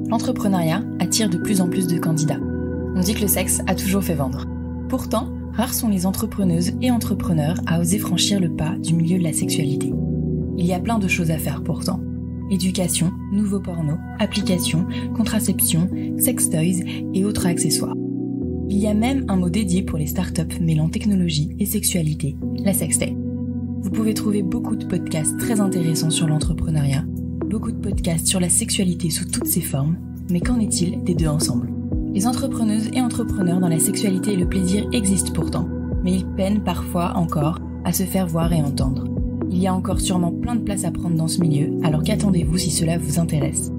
L'entrepreneuriat attire de plus en plus de candidats. On dit que le sexe a toujours fait vendre. Pourtant, rares sont les entrepreneuses et entrepreneurs à oser franchir le pas du milieu de la sexualité. Il y a plein de choses à faire pourtant. Éducation, nouveaux pornos, applications, contraception, sextoys et autres accessoires. Il y a même un mot dédié pour les startups mêlant technologie et sexualité, la sextech. Vous pouvez trouver beaucoup de podcasts très intéressants sur l'entrepreneuriat, beaucoup de podcasts sur la sexualité sous toutes ses formes, mais qu'en est-il des deux ensemble ? Les entrepreneuses et entrepreneurs dans la sexualité et le plaisir existent pourtant, mais ils peinent parfois encore à se faire voir et entendre. Il y a encore sûrement plein de place à prendre dans ce milieu, alors qu'attendez-vous si cela vous intéresse ?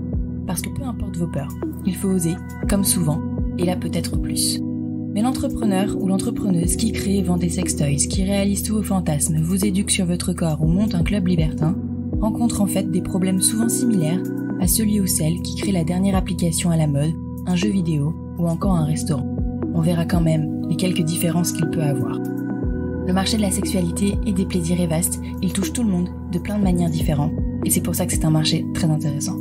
Parce que peu importe vos peurs, il faut oser, comme souvent, et là peut-être plus. Mais l'entrepreneur ou l'entrepreneuse qui crée et vend des sextoys, qui réalise tous vos fantasmes, vous éduque sur votre corps ou monte un club libertin, rencontre en fait des problèmes souvent similaires à celui ou celle qui crée la dernière application à la mode, un jeu vidéo ou encore un restaurant. On verra quand même les quelques différences qu'il peut avoir. Le marché de la sexualité et des plaisirs est vaste, il touche tout le monde de plein de manières différentes et c'est pour ça que c'est un marché très intéressant.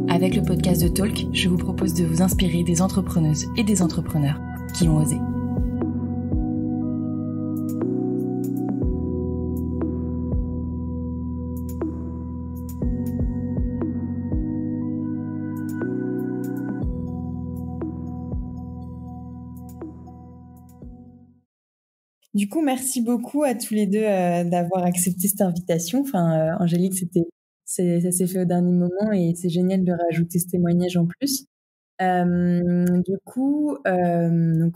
Avec le podcast de Talk, je vous propose de vous inspirer des entrepreneuses et des entrepreneurs qui ont osé. Du coup, merci beaucoup à tous les deux d'avoir accepté cette invitation. Enfin, Angélique, ça s'est fait au dernier moment et c'est génial de rajouter ce témoignage en plus. Donc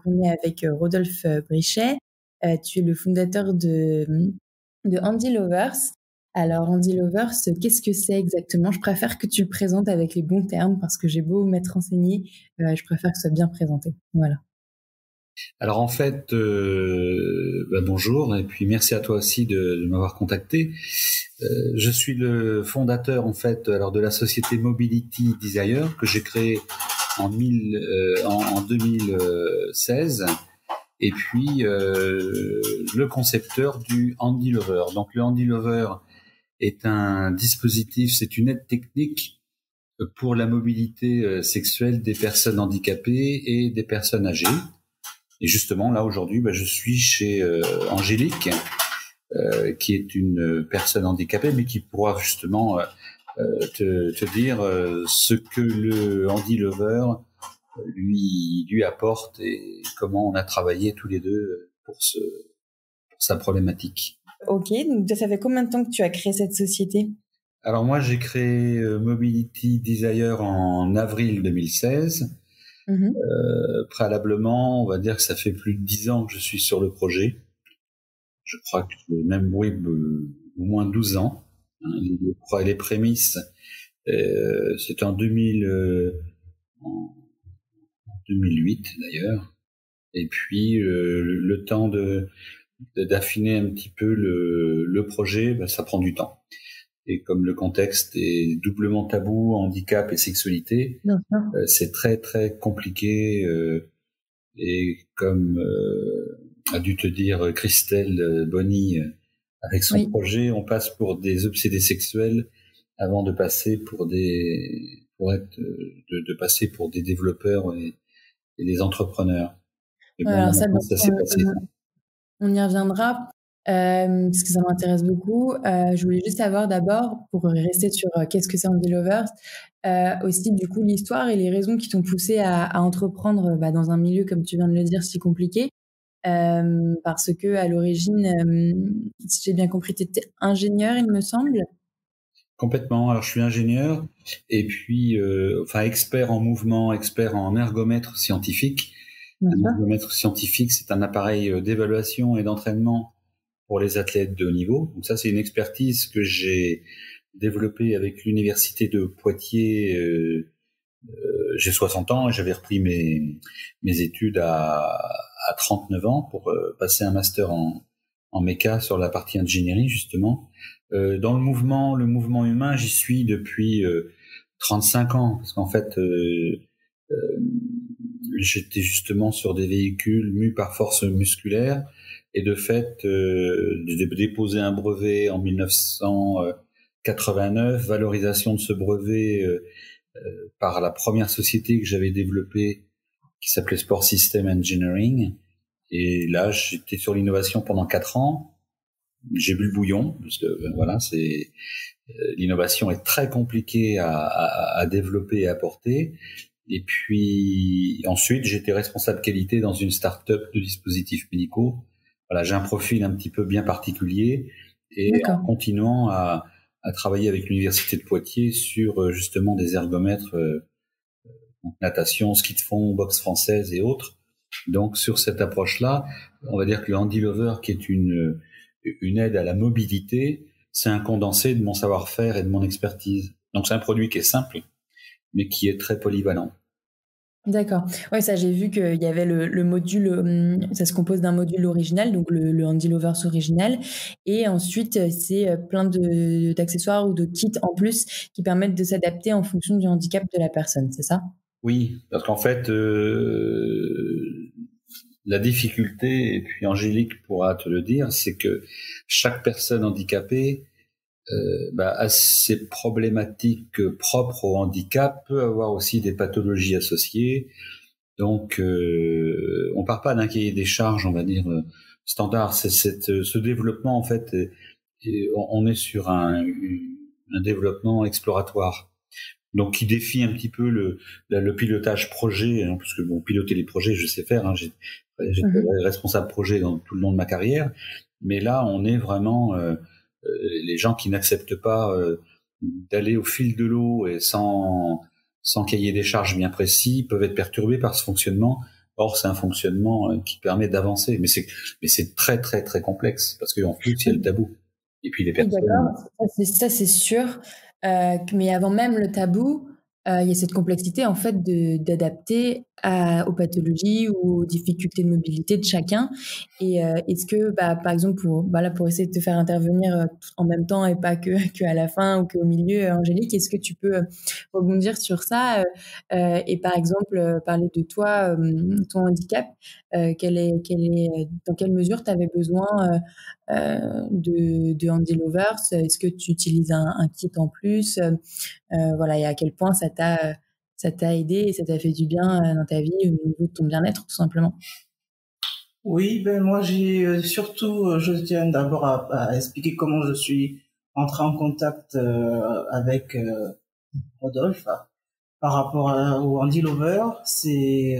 on est avec Rodolphe Brichet. Tu es le fondateur de Andy Lovers. Alors, Andy Lovers, qu'est-ce que c'est exactement ? Je préfère que tu le présentes avec les bons termes parce que j'ai beau m'être renseignée, je préfère que ce soit bien présenté. Voilà. Alors en fait, bonjour et puis merci à toi aussi de m'avoir contacté. Je suis le fondateur en fait de la société Mobility Desire que j'ai créée en 2016 et puis le concepteur du Andy Lover. Donc le Andy Lover est un dispositif, c'est une aide technique pour la mobilité sexuelle des personnes handicapées et des personnes âgées. Et justement, là, aujourd'hui, je suis chez Angélique, qui est une personne handicapée, mais qui pourra justement te dire ce que le Andy Lover lui apporte et comment on a travaillé tous les deux pour sa problématique. Ok, donc ça fait combien de temps que tu as créé cette société ? Alors moi, j'ai créé Mobility Desire en avril 2016. Préalablement, on va dire que ça fait plus de 10 ans que je suis sur le projet. Je crois que même, oui, au moins 12 ans. Les prémices, c'était en 2008 d'ailleurs. Et puis, le temps d'affiner un petit peu le projet, ça prend du temps. Et comme le contexte est doublement tabou, handicap et sexualité, c'est très très compliqué. Et comme a dû te dire Christelle Bonny avec son projet, on passe pour des obsédés sexuels avant de passer pour de passer pour des développeurs et des entrepreneurs. Et alors ça s'est passé. On y reviendra. Parce que ça m'intéresse beaucoup. Je voulais juste savoir d'abord, pour rester sur qu'est-ce que c'est Andy Lovers, aussi du coup l'histoire et les raisons qui t'ont poussé à entreprendre dans un milieu, comme tu viens de le dire, si compliqué. Parce que à l'origine, si j'ai bien compris, tu étais ingénieur, il me semble. Complètement. Alors je suis ingénieur et puis expert en mouvement, expert en ergomètre scientifique. Un ergomètre scientifique, c'est un appareil d'évaluation et d'entraînement pour les athlètes de haut niveau. Donc ça, c'est une expertise que j'ai développée avec l'université de Poitiers. J'ai 60 ans et j'avais repris mes études à 39 ans pour passer un master en méca sur la partie ingénierie, justement. Dans le mouvement humain, j'y suis depuis 35 ans, parce qu'en fait, j'étais justement sur des véhicules mus par force musculaire. Et de fait, j'ai déposé un brevet en 1989, valorisation de ce brevet par la première société que j'avais développée qui s'appelait Sport System Engineering. Et là, j'étais sur l'innovation pendant 4 ans. J'ai bu le bouillon parce que voilà, c'est l'innovation est très compliquée à développer et à porter. Et puis ensuite, j'étais responsable qualité dans une start-up de dispositifs médicaux. Voilà, j'ai un profil un petit peu bien particulier et en continuant à travailler avec l'université de Poitiers sur justement des ergomètres, donc natation, ski de fond, boxe française et autres. Donc sur cette approche-là, on va dire que le Handy Lover, qui est une aide à la mobilité, c'est un condensé de mon savoir-faire et de mon expertise. Donc c'est un produit qui est simple, mais qui est très polyvalent. D'accord. Ouais, ça, j'ai vu qu'il y avait le module, ça se compose d'un module original, donc le Handy Lovers original, et ensuite c'est plein d'accessoires ou de kits en plus qui permettent de s'adapter en fonction du handicap de la personne, c'est ça? Oui, parce qu'en fait, la difficulté, et puis Angélique pourra te le dire, c'est que chaque personne handicapée a ses problématiques propres au handicap, peut avoir aussi des pathologies associées. Donc, on part pas d'un cahier des charges, on va dire, standard. C'est ce développement, en fait, on est sur un développement exploratoire. Donc, qui défie un petit peu le pilotage projet, hein, parce que bon, piloter les projets, je sais faire. Hein, j'étais responsable projet dans tout le long de ma carrière, mais là, on est vraiment les gens qui n'acceptent pas d'aller au fil de l'eau et sans cahier des charges bien précis peuvent être perturbés par ce fonctionnement. Or, c'est un fonctionnement qui permet d'avancer, mais c'est très très très complexe parce qu'en plus il y a le tabou et puis les personnes. D'accord, ça c'est sûr. Mais avant même le tabou, il y a cette complexité en fait d'adapter aux pathologies ou aux difficultés de mobilité de chacun. Et est-ce que, par exemple, pour essayer de te faire intervenir en même temps et pas que à la fin ou qu'au milieu, Angélique, est-ce que tu peux rebondir sur ça et par exemple parler de toi, ton handicap, dans quelle mesure tu avais besoin de Handy Lovers? Est-ce que tu utilises un kit en plus? Voilà, et à quel point ça t'a aidé et ça t'a fait du bien dans ta vie au niveau de ton bien-être, tout simplement. Oui, moi j'ai surtout, je tiens d'abord à expliquer comment je suis entré en contact avec Rodolphe par rapport au Handy Lover. C'est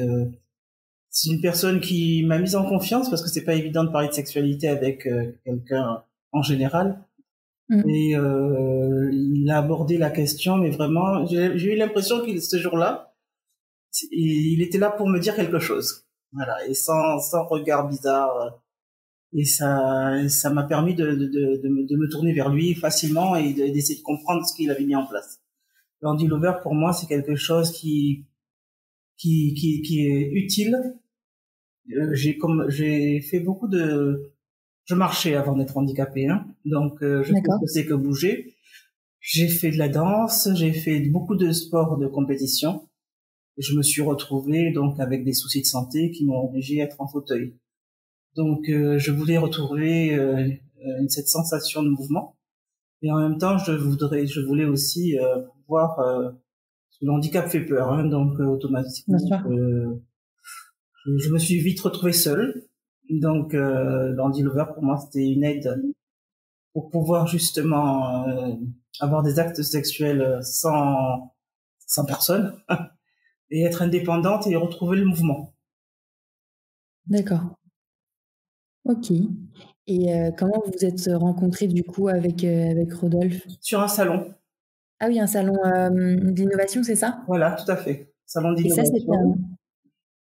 une personne qui m'a mise en confiance parce que c'est pas évident de parler de sexualité avec quelqu'un en général. Et il a abordé la question, mais vraiment, j'ai eu l'impression qu'il, ce jour-là, il était là pour me dire quelque chose. Voilà, et sans regard bizarre. Et ça m'a permis de me tourner vers lui facilement et d'essayer de comprendre ce qu'il avait mis en place. Le Handy Lover, pour moi, c'est quelque chose qui est utile. J'ai fait beaucoup je marchais avant d'être handicapé, hein. Donc je sais ce que c'est que bouger. J'ai fait de la danse, j'ai fait beaucoup de sports de compétition. Et je me suis retrouvé donc avec des soucis de santé qui m'ont obligé à être en fauteuil. Donc je voulais retrouver cette sensation de mouvement. Et en même temps, je voulais aussi pouvoir parce que le handicap fait peur, hein, donc automatiquement je me suis vite retrouvé seul. Donc, l'Handy Lover, pour moi, c'était une aide pour pouvoir justement avoir des actes sexuels sans personne et être indépendante et retrouver le mouvement. D'accord. Ok. Et comment vous vous êtes rencontrés du coup avec Rodolphe? Sur un salon. Ah oui, un salon d'innovation, c'est ça? Voilà, tout à fait. Salon d'innovation.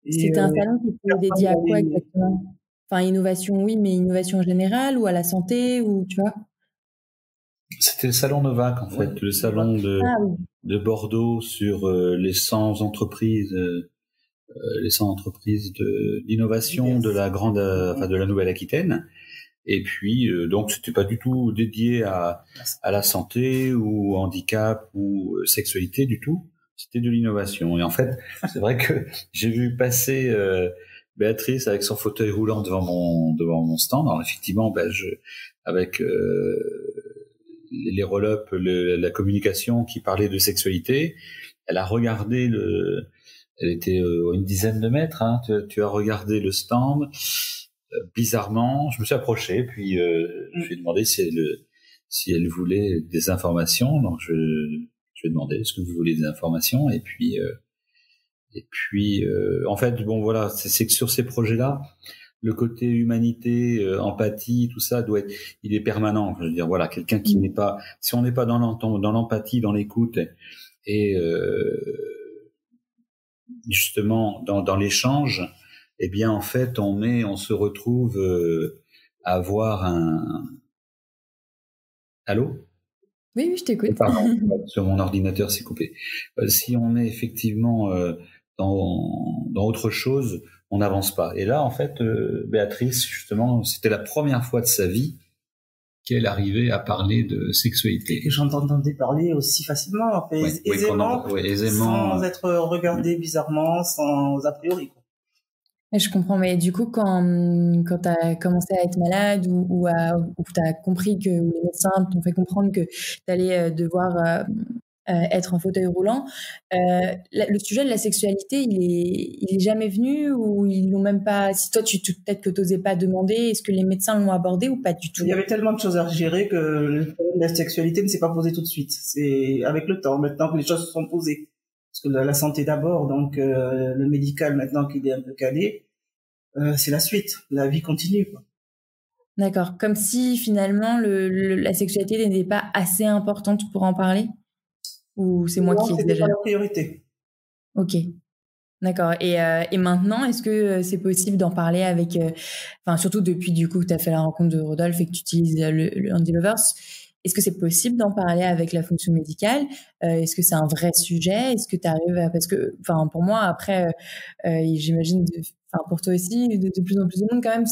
Et ça, c'était un salon qui était dédié à quoi exactement? Enfin, innovation, oui, mais innovation en général ou à la santé ou tu vois? C'était le salon Novac, en fait, le salon de Bordeaux sur les 100 entreprises d'innovation de la de la Nouvelle-Aquitaine. Et puis, donc, c'était pas du tout dédié à la santé ou au handicap ou sexualité du tout. C'était de l'innovation. Et en fait, c'est vrai que j'ai vu passer Béatrice avec son fauteuil roulant devant mon stand. Alors effectivement, avec les roll-up, la communication qui parlait de sexualité. Elle a regardé elle était à une dizaine de mètres, hein, tu as regardé le stand. Bizarrement, je me suis approché, puis je lui ai demandé si elle voulait des informations. Donc je lui ai demandé, est-ce que vous voulez des informations? Et puis en fait, bon voilà, c'est que sur ces projets-là, le côté humanité, empathie, tout ça il est permanent. Je veux dire, voilà, quelqu'un qui n'est pas, si on n'est pas dans l'empathie, dans l'écoute et justement dans l'échange, eh bien en fait on se retrouve à avoir Allô? Oui, je t'écoute. Pardon, sur mon ordinateur c'est coupé. Si on est effectivement dans autre chose, on n'avance pas. Et là en fait Béatrice, justement, c'était la première fois de sa vie qu'elle arrivait à parler de sexualité. Et j'en entendais parler aussi facilement, aisément, sans être regardé bizarrement, sans a priori, quoi. Je comprends, mais du coup, quand tu as commencé à être malade ou tu as compris que les médecins t'ont fait comprendre que tu allais devoir être en fauteuil roulant, le sujet de la sexualité, il est jamais venu, ou ils l'ont même pas. Si toi, peut-être que tu n'osais pas demander, est-ce que les médecins l'ont abordé ou pas du tout? Il y avait tellement de choses à gérer que le problème de la sexualité ne s'est pas posé tout de suite. C'est avec le temps, maintenant que les choses se sont posées. Parce que la santé d'abord, donc le médical maintenant qu'il est un peu calé, c'est la suite. La vie continue, quoi. D'accord. Comme si finalement la sexualité n'était pas assez importante pour en parler? Ou c'est moi qui exagère? C'est pas la priorité. Ok. D'accord. Et maintenant, est-ce que c'est possible d'en parler avec... Enfin, surtout depuis du coup que tu as fait la rencontre de Rodolphe et que tu utilises le Handy Lovers, est-ce que c'est possible d'en parler avec la fonction médicale? Est-ce que c'est un vrai sujet? Est-ce que tu arrives à... Parce que, enfin, pour moi, après, j'imagine, pour toi aussi, de plus en plus de monde, quand même,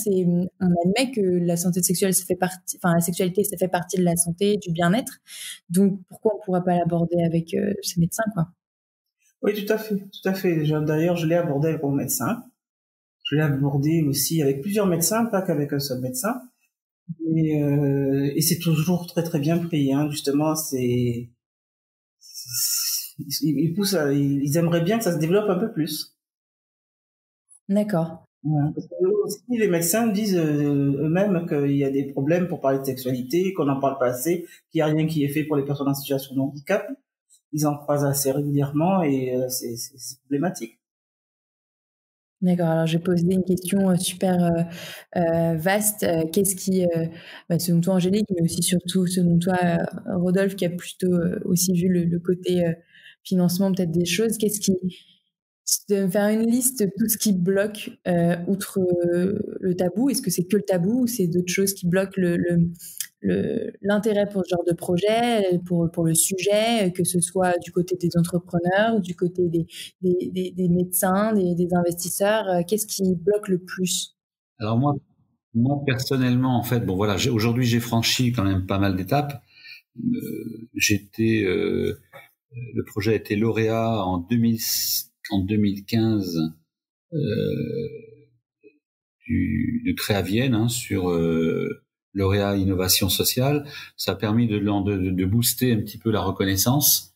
on admet que la santé sexuelle, ça fait partie... Enfin, la sexualité, ça fait partie de la santé, du bien-être. Donc, pourquoi on ne pourrait pas l'aborder avec ces médecins, quoi? Oui, tout à fait, tout à fait. D'ailleurs, je l'ai abordé avec mon médecin. Je l'ai abordé aussi avec plusieurs médecins, pas qu'avec un seul médecin. Et c'est toujours très très bien pris, hein. Justement, ils aimeraient bien que ça se développe un peu plus. D'accord. Ouais, parce que aussi, les médecins disent eux-mêmes qu'il y a des problèmes pour parler de sexualité, qu'on n'en parle pas assez, qu'il n'y a rien qui est fait pour les personnes en situation de handicap. Ils en croisent assez régulièrement et c'est problématique. D'accord. Alors, j'ai posé une question super vaste. Qu'est-ce qui, selon toi, Angélique, mais aussi surtout selon toi, Rodolphe, qui a plutôt aussi vu le côté financement peut-être des choses, qu'est-ce qui... De me faire une liste de tout ce qui bloque outre le tabou. Est-ce que c'est que le tabou ou c'est d'autres choses qui bloquent l'intérêt pour ce genre de projet, pour le sujet, que ce soit du côté des entrepreneurs, du côté des médecins, des investisseurs? Qu'est-ce qui bloque le plus? Alors moi personnellement, en fait, bon voilà, aujourd'hui j'ai franchi quand même pas mal d'étapes. Le projet a été lauréat en 2015 de Créavienne, hein, sur lauréat innovation sociale. Ça a permis de booster un petit peu la reconnaissance.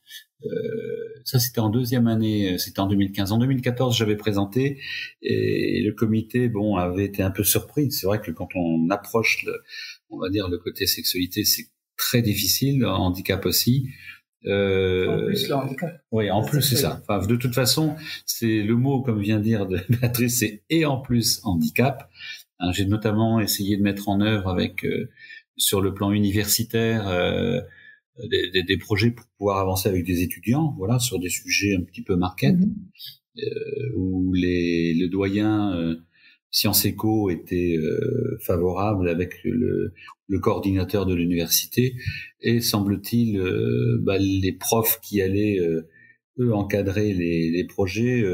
Ça, c'était en deuxième année, c'était en 2015. En 2014, j'avais présenté et le comité, bon, avait été un peu surpris. C'est vrai que quand on approche on va dire le côté sexualité, c'est très difficile, handicap aussi. En plus, le handicap. Oui, en plus, c'est ça. Enfin, de toute façon, c'est le mot, comme vient de dire Béatrice, c'est et en plus handicap. Hein, j'ai notamment essayé de mettre en œuvre sur le plan universitaire, des projets pour pouvoir avancer avec des étudiants, voilà, sur des sujets un petit peu market, où le doyen Sciences Éco était favorable avec le coordinateur de l'université, et semble-t-il les profs qui allaient eux encadrer les projets,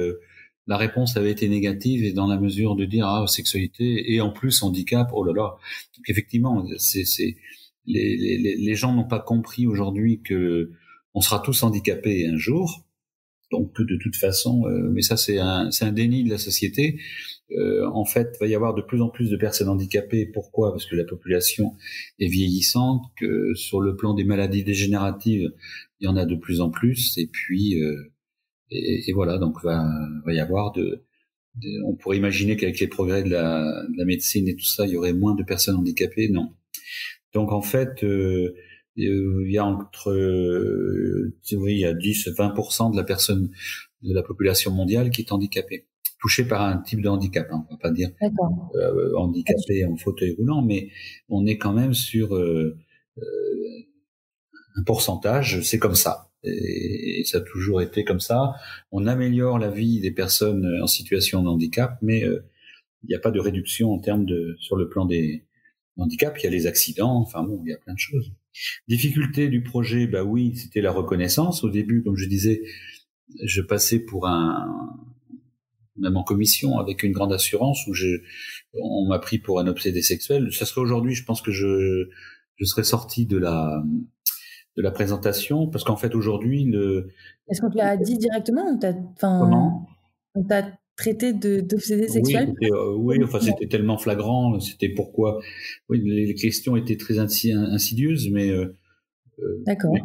la réponse avait été négative, et dans la mesure de dire sexualité et en plus handicap, oh là là. Donc effectivement, les gens n'ont pas compris aujourd'hui que on sera tous handicapés un jour. Donc de toute façon, mais ça c'est un déni de la société. en fait, il va y avoir de plus en plus de personnes handicapées. Pourquoi? Parce que la population est vieillissante, que sur le plan des maladies dégénératives, il y en a de plus en plus, et puis et voilà, donc va y avoir on pourrait imaginer qu'avec les progrès de la médecine et tout ça, il y aurait moins de personnes handicapées. Non. Donc en fait, il y a il y a 10-20% de la population mondiale qui est handicapée, touchée par un type de handicap. Hein. On va pas dire handicapé en fauteuil roulant, mais on est quand même sur un pourcentage. C'est comme ça. Et ça a toujours été comme ça. On améliore la vie des personnes en situation de handicap, mais il n'y a pas de réduction en termes sur le plan des handicaps. Il y a les accidents, enfin bon, il y a plein de choses. Difficulté du projet, bah oui, c'était la reconnaissance. Au début, comme je disais, je passais pour même en commission avec une grande assurance où on m'a pris pour un obsédé sexuel. Ça serait aujourd'hui, je pense que je serais sorti de la présentation, parce qu'en fait aujourd'hui Est-ce qu'on te l'a dit directement ou comment on t'a traité d'obsédé sexuel? Oui, enfin c'était tellement flagrant, c'était pourquoi. Oui, les questions étaient très insidieuses, mais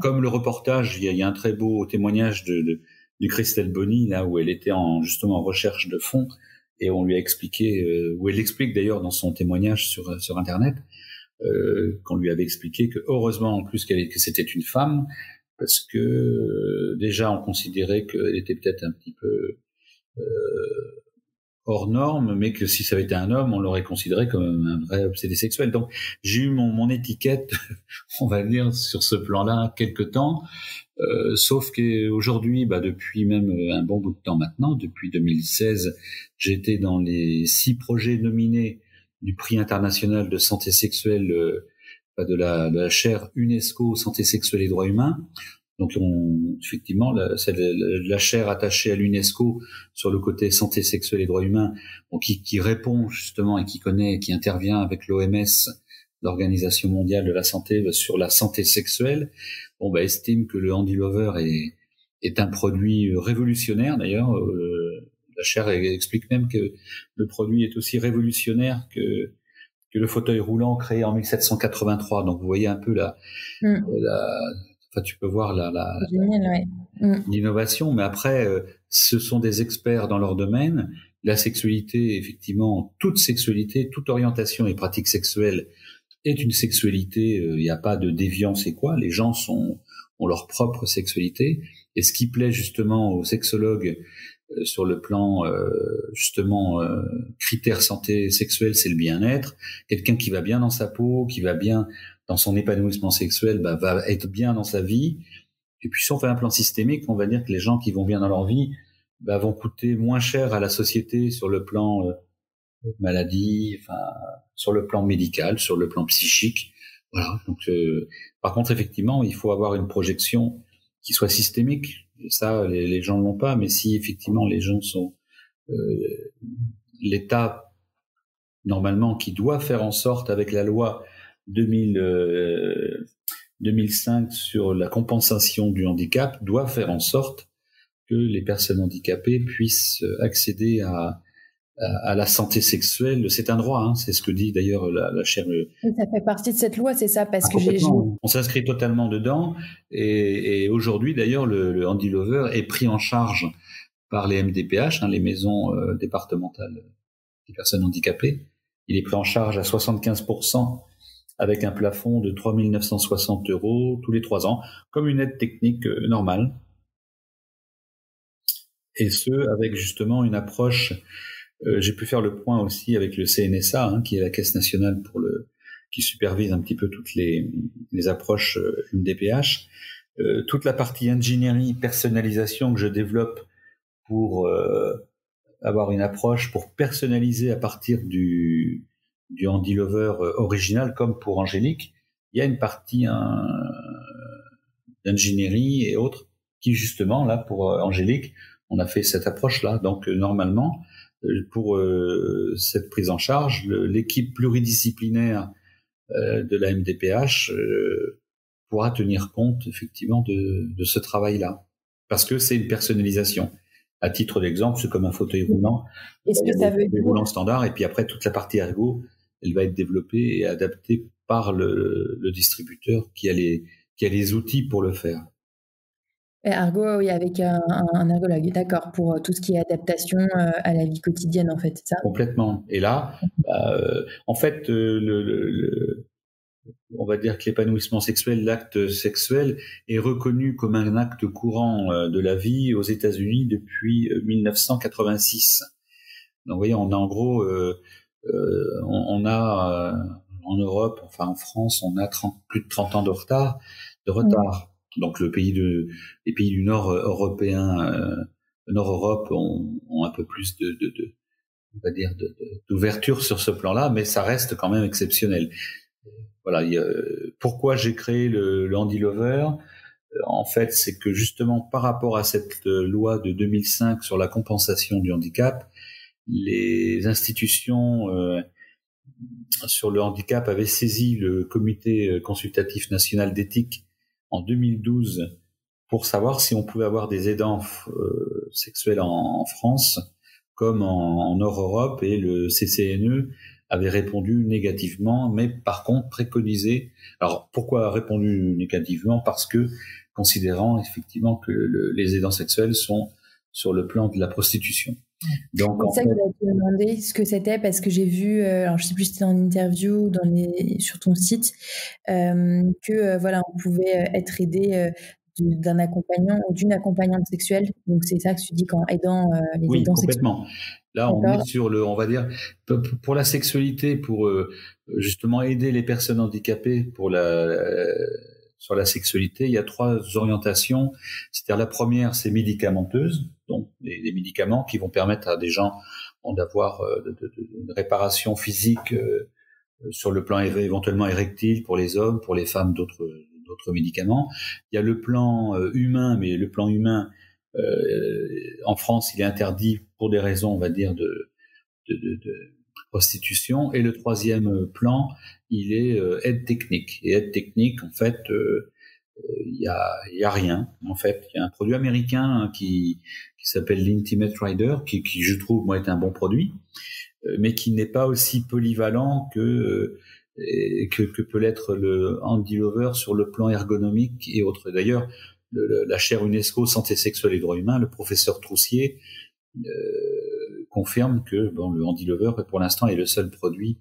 comme le reportage, il y a un très beau témoignage du Christelle Bonny là où elle était justement en recherche de fond, et on lui a expliqué, où elle explique d'ailleurs dans son témoignage sur internet. Qu'on lui avait expliqué que heureusement en plus que c'était une femme, parce que déjà on considérait qu'elle était peut-être un petit peu hors norme, mais que si ça avait été un homme, on l'aurait considéré comme un vrai obsédé sexuel. Donc j'ai eu mon étiquette, on va dire, sur ce plan-là quelque temps, sauf qu'aujourd'hui, depuis même un bon bout de temps maintenant, depuis 2016, j'étais dans les 6 projets nominés du prix international de santé sexuelle de la chaire UNESCO santé sexuelle et droits humains. Donc effectivement, la chaire attachée à l'UNESCO sur le côté santé sexuelle et droits humains, qui répond justement et qui intervient avec l'OMS, l'Organisation mondiale de la santé, sur la santé sexuelle, estime que le Handi Lover est un produit révolutionnaire. D'ailleurs, la chaire explique même que le produit est aussi révolutionnaire que le fauteuil roulant créé en 1783. Donc vous voyez un peu tu peux voir l'innovation, mais après, ce sont des experts dans leur domaine. La sexualité, effectivement, toute sexualité, toute orientation et pratique sexuelle est une sexualité. Il n'y a pas de déviance et quoi. Les gens ont leur propre sexualité. Et ce qui plaît justement aux sexologues sur le plan critères santé sexuelle, c'est le bien-être. Quelqu'un qui va bien dans sa peau, qui va bien dans son épanouissement sexuel, va être bien dans sa vie. Et puis si on fait un plan systémique, on va dire que les gens qui vont bien dans leur vie vont coûter moins cher à la société sur le plan maladie, sur le plan médical, sur le plan psychique. Voilà. Donc par contre, effectivement, il faut avoir une projection qui soit systémique. Et ça, les gens ne l'ont pas. Mais si effectivement les gens sont l'État normalement qui doit faire en sorte, avec la loi 2005 sur la compensation du handicap, doit faire en sorte que les personnes handicapées puissent accéder à la santé sexuelle. C'est un droit, hein, c'est ce que dit d'ailleurs la chaire. Ça fait partie de cette loi, c'est ça, parce que on s'inscrit totalement dedans, et aujourd'hui d'ailleurs le Handi Lover est pris en charge par les MDPH, les maisons départementales des personnes handicapées. Il est pris en charge à 75% avec un plafond de 3 960 € tous les 3 ans, comme une aide technique normale. Et ce, avec justement une approche. J'ai pu faire le point aussi avec le CNSA, qui est la Caisse nationale qui supervise un petit peu toutes les approches MDPH. Toute la partie ingénierie, personnalisation que je développe pour avoir une approche pour personnaliser à partir du Handi Lover original, comme pour Angélique, il y a une partie d'ingénierie et autres qui justement, là, pour Angélique, on a fait cette approche-là. Donc normalement, pour cette prise en charge, l'équipe pluridisciplinaire de la MDPH pourra tenir compte effectivement de ce travail-là, parce que c'est une personnalisation. À titre d'exemple, c'est comme un fauteuil roulant. Est-ce que ça veut dire... roulant standard, et puis après, toute la partie ergo, elle va être développée et adaptée par le distributeur qui a les outils pour le faire. Ergo, oui, avec un ergologue, d'accord, pour tout ce qui est adaptation à la vie quotidienne, en fait, c'est ça? Complètement. Et là, en fait, on va dire que l'épanouissement sexuel, l'acte sexuel, est reconnu comme un acte courant de la vie aux États-Unis depuis 1986. Donc, vous voyez, on a en gros, on a en Europe, enfin en France, on a plus de 30 ans de retard. Donc, les pays du Nord européen, Nord-Europe, ont un peu plus on va dire d'ouverture sur ce plan-là, mais ça reste quand même exceptionnel. Voilà. Pourquoi j'ai créé le Handy Lover? En fait, c'est que justement par rapport à cette loi de 2005 sur la compensation du handicap, les institutions sur le handicap avaient saisi le Comité consultatif national d'éthique en 2012 pour savoir si on pouvait avoir des aidants sexuels en France comme en Nord-Europe, et le CCNE avait répondu négativement, mais par contre préconisé. Alors pourquoi répondu négativement? Parce que considérant effectivement que les aidants sexuels sont sur le plan de la prostitution. Donc, c'est ça que j'allais te demander ce que c'était, parce que j'ai vu, alors je sais plus si c'était en interview ou sur ton site, que voilà, on pouvait être aidé d'un accompagnant ou d'une accompagnante sexuelle. Donc c'est ça que tu dis quand aidant les oui, aidants complètement. sexuels. Là, on est sur on va dire, pour la sexualité, pour justement aider les personnes handicapées sur la sexualité, il y a 3 orientations. C'est-à-dire la première, c'est médicamenteuse, donc les médicaments qui vont permettre à des gens d'avoir une réparation physique sur le plan éventuellement érectile pour les hommes, pour les femmes, d'autres médicaments. Il y a le plan humain, mais le plan humain, en France, il est interdit pour des raisons, on va dire, de prostitution. Et le troisième plan, il est aide technique. Et aide technique, en fait, il y a rien. En fait, il y a un produit américain qui s'appelle l'Intimate Rider, qui je trouve moi est un bon produit, mais qui n'est pas aussi polyvalent que peut l'être le Handy Lover sur le plan ergonomique et autres. D'ailleurs, la chaire UNESCO Santé sexuelle et droits humains, le professeur Troussier confirme que le Handy Lover pour l'instant est le seul produit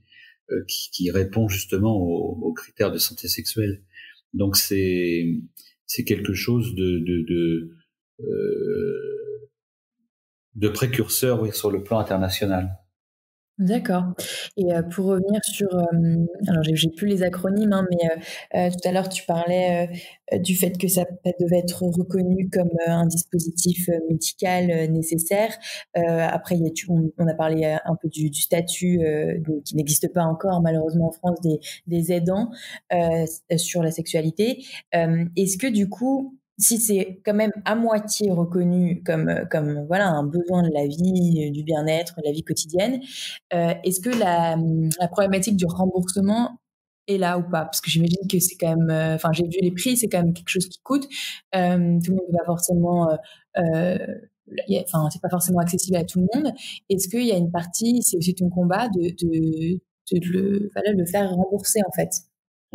qui répond justement aux critères de santé sexuelle. Donc c'est quelque chose de précurseur, oui, sur le plan international. D'accord. Et pour revenir sur, alors j'ai plus les acronymes, hein, mais tout à l'heure tu parlais du fait que ça devait être reconnu comme un dispositif médical nécessaire. Après, on a parlé un peu du statut qui n'existe pas encore malheureusement en France des aidants sur la sexualité. Est-ce que du coup, si c'est quand même à moitié reconnu comme voilà un besoin de la vie, du bien-être, de la vie quotidienne, est-ce que la problématique du remboursement est là ou pas? Parce que j'imagine que c'est quand même, enfin j'ai vu les prix, c'est quand même quelque chose qui coûte. Tout le monde va forcément, enfin c'est pas forcément accessible à tout le monde. Est-ce qu'il y a une partie, c'est aussi ton combat de le faire rembourser en fait?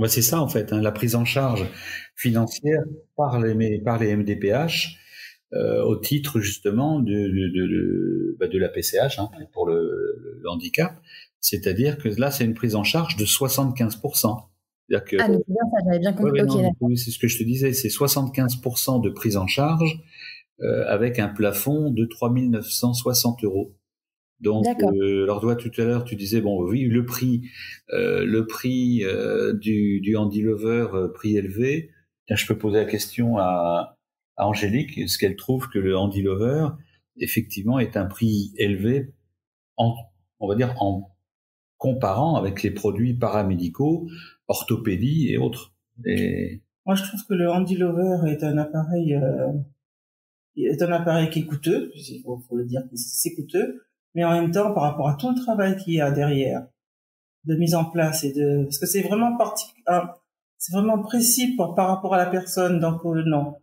C'est ça en fait, la prise en charge financière par les MDPH au titre justement de la PCH pour le handicap. C'est-à-dire que là, c'est une prise en charge de 75%. C'est-à-dire que, mais c'est bien ça, j'avais bien compris. Oui, c'est ce que je te disais, c'est 75% de prise en charge avec un plafond de 3 960 €. Donc, alors tout à l'heure, tu disais, oui, le prix du Handy Lover, prix élevé. Je peux poser la question à Angélique, est-ce qu'elle trouve que le Handy Lover, effectivement, est un prix élevé on va dire, en comparant avec les produits paramédicaux, orthopédie et autres. Moi, je trouve que le Handy Lover est un appareil qui est coûteux, il faut le dire, c'est coûteux, mais en même temps, par rapport à tout le travail qu'il y a derrière, de mise en place parce que c'est vraiment c'est vraiment précis par rapport à la personne, donc non.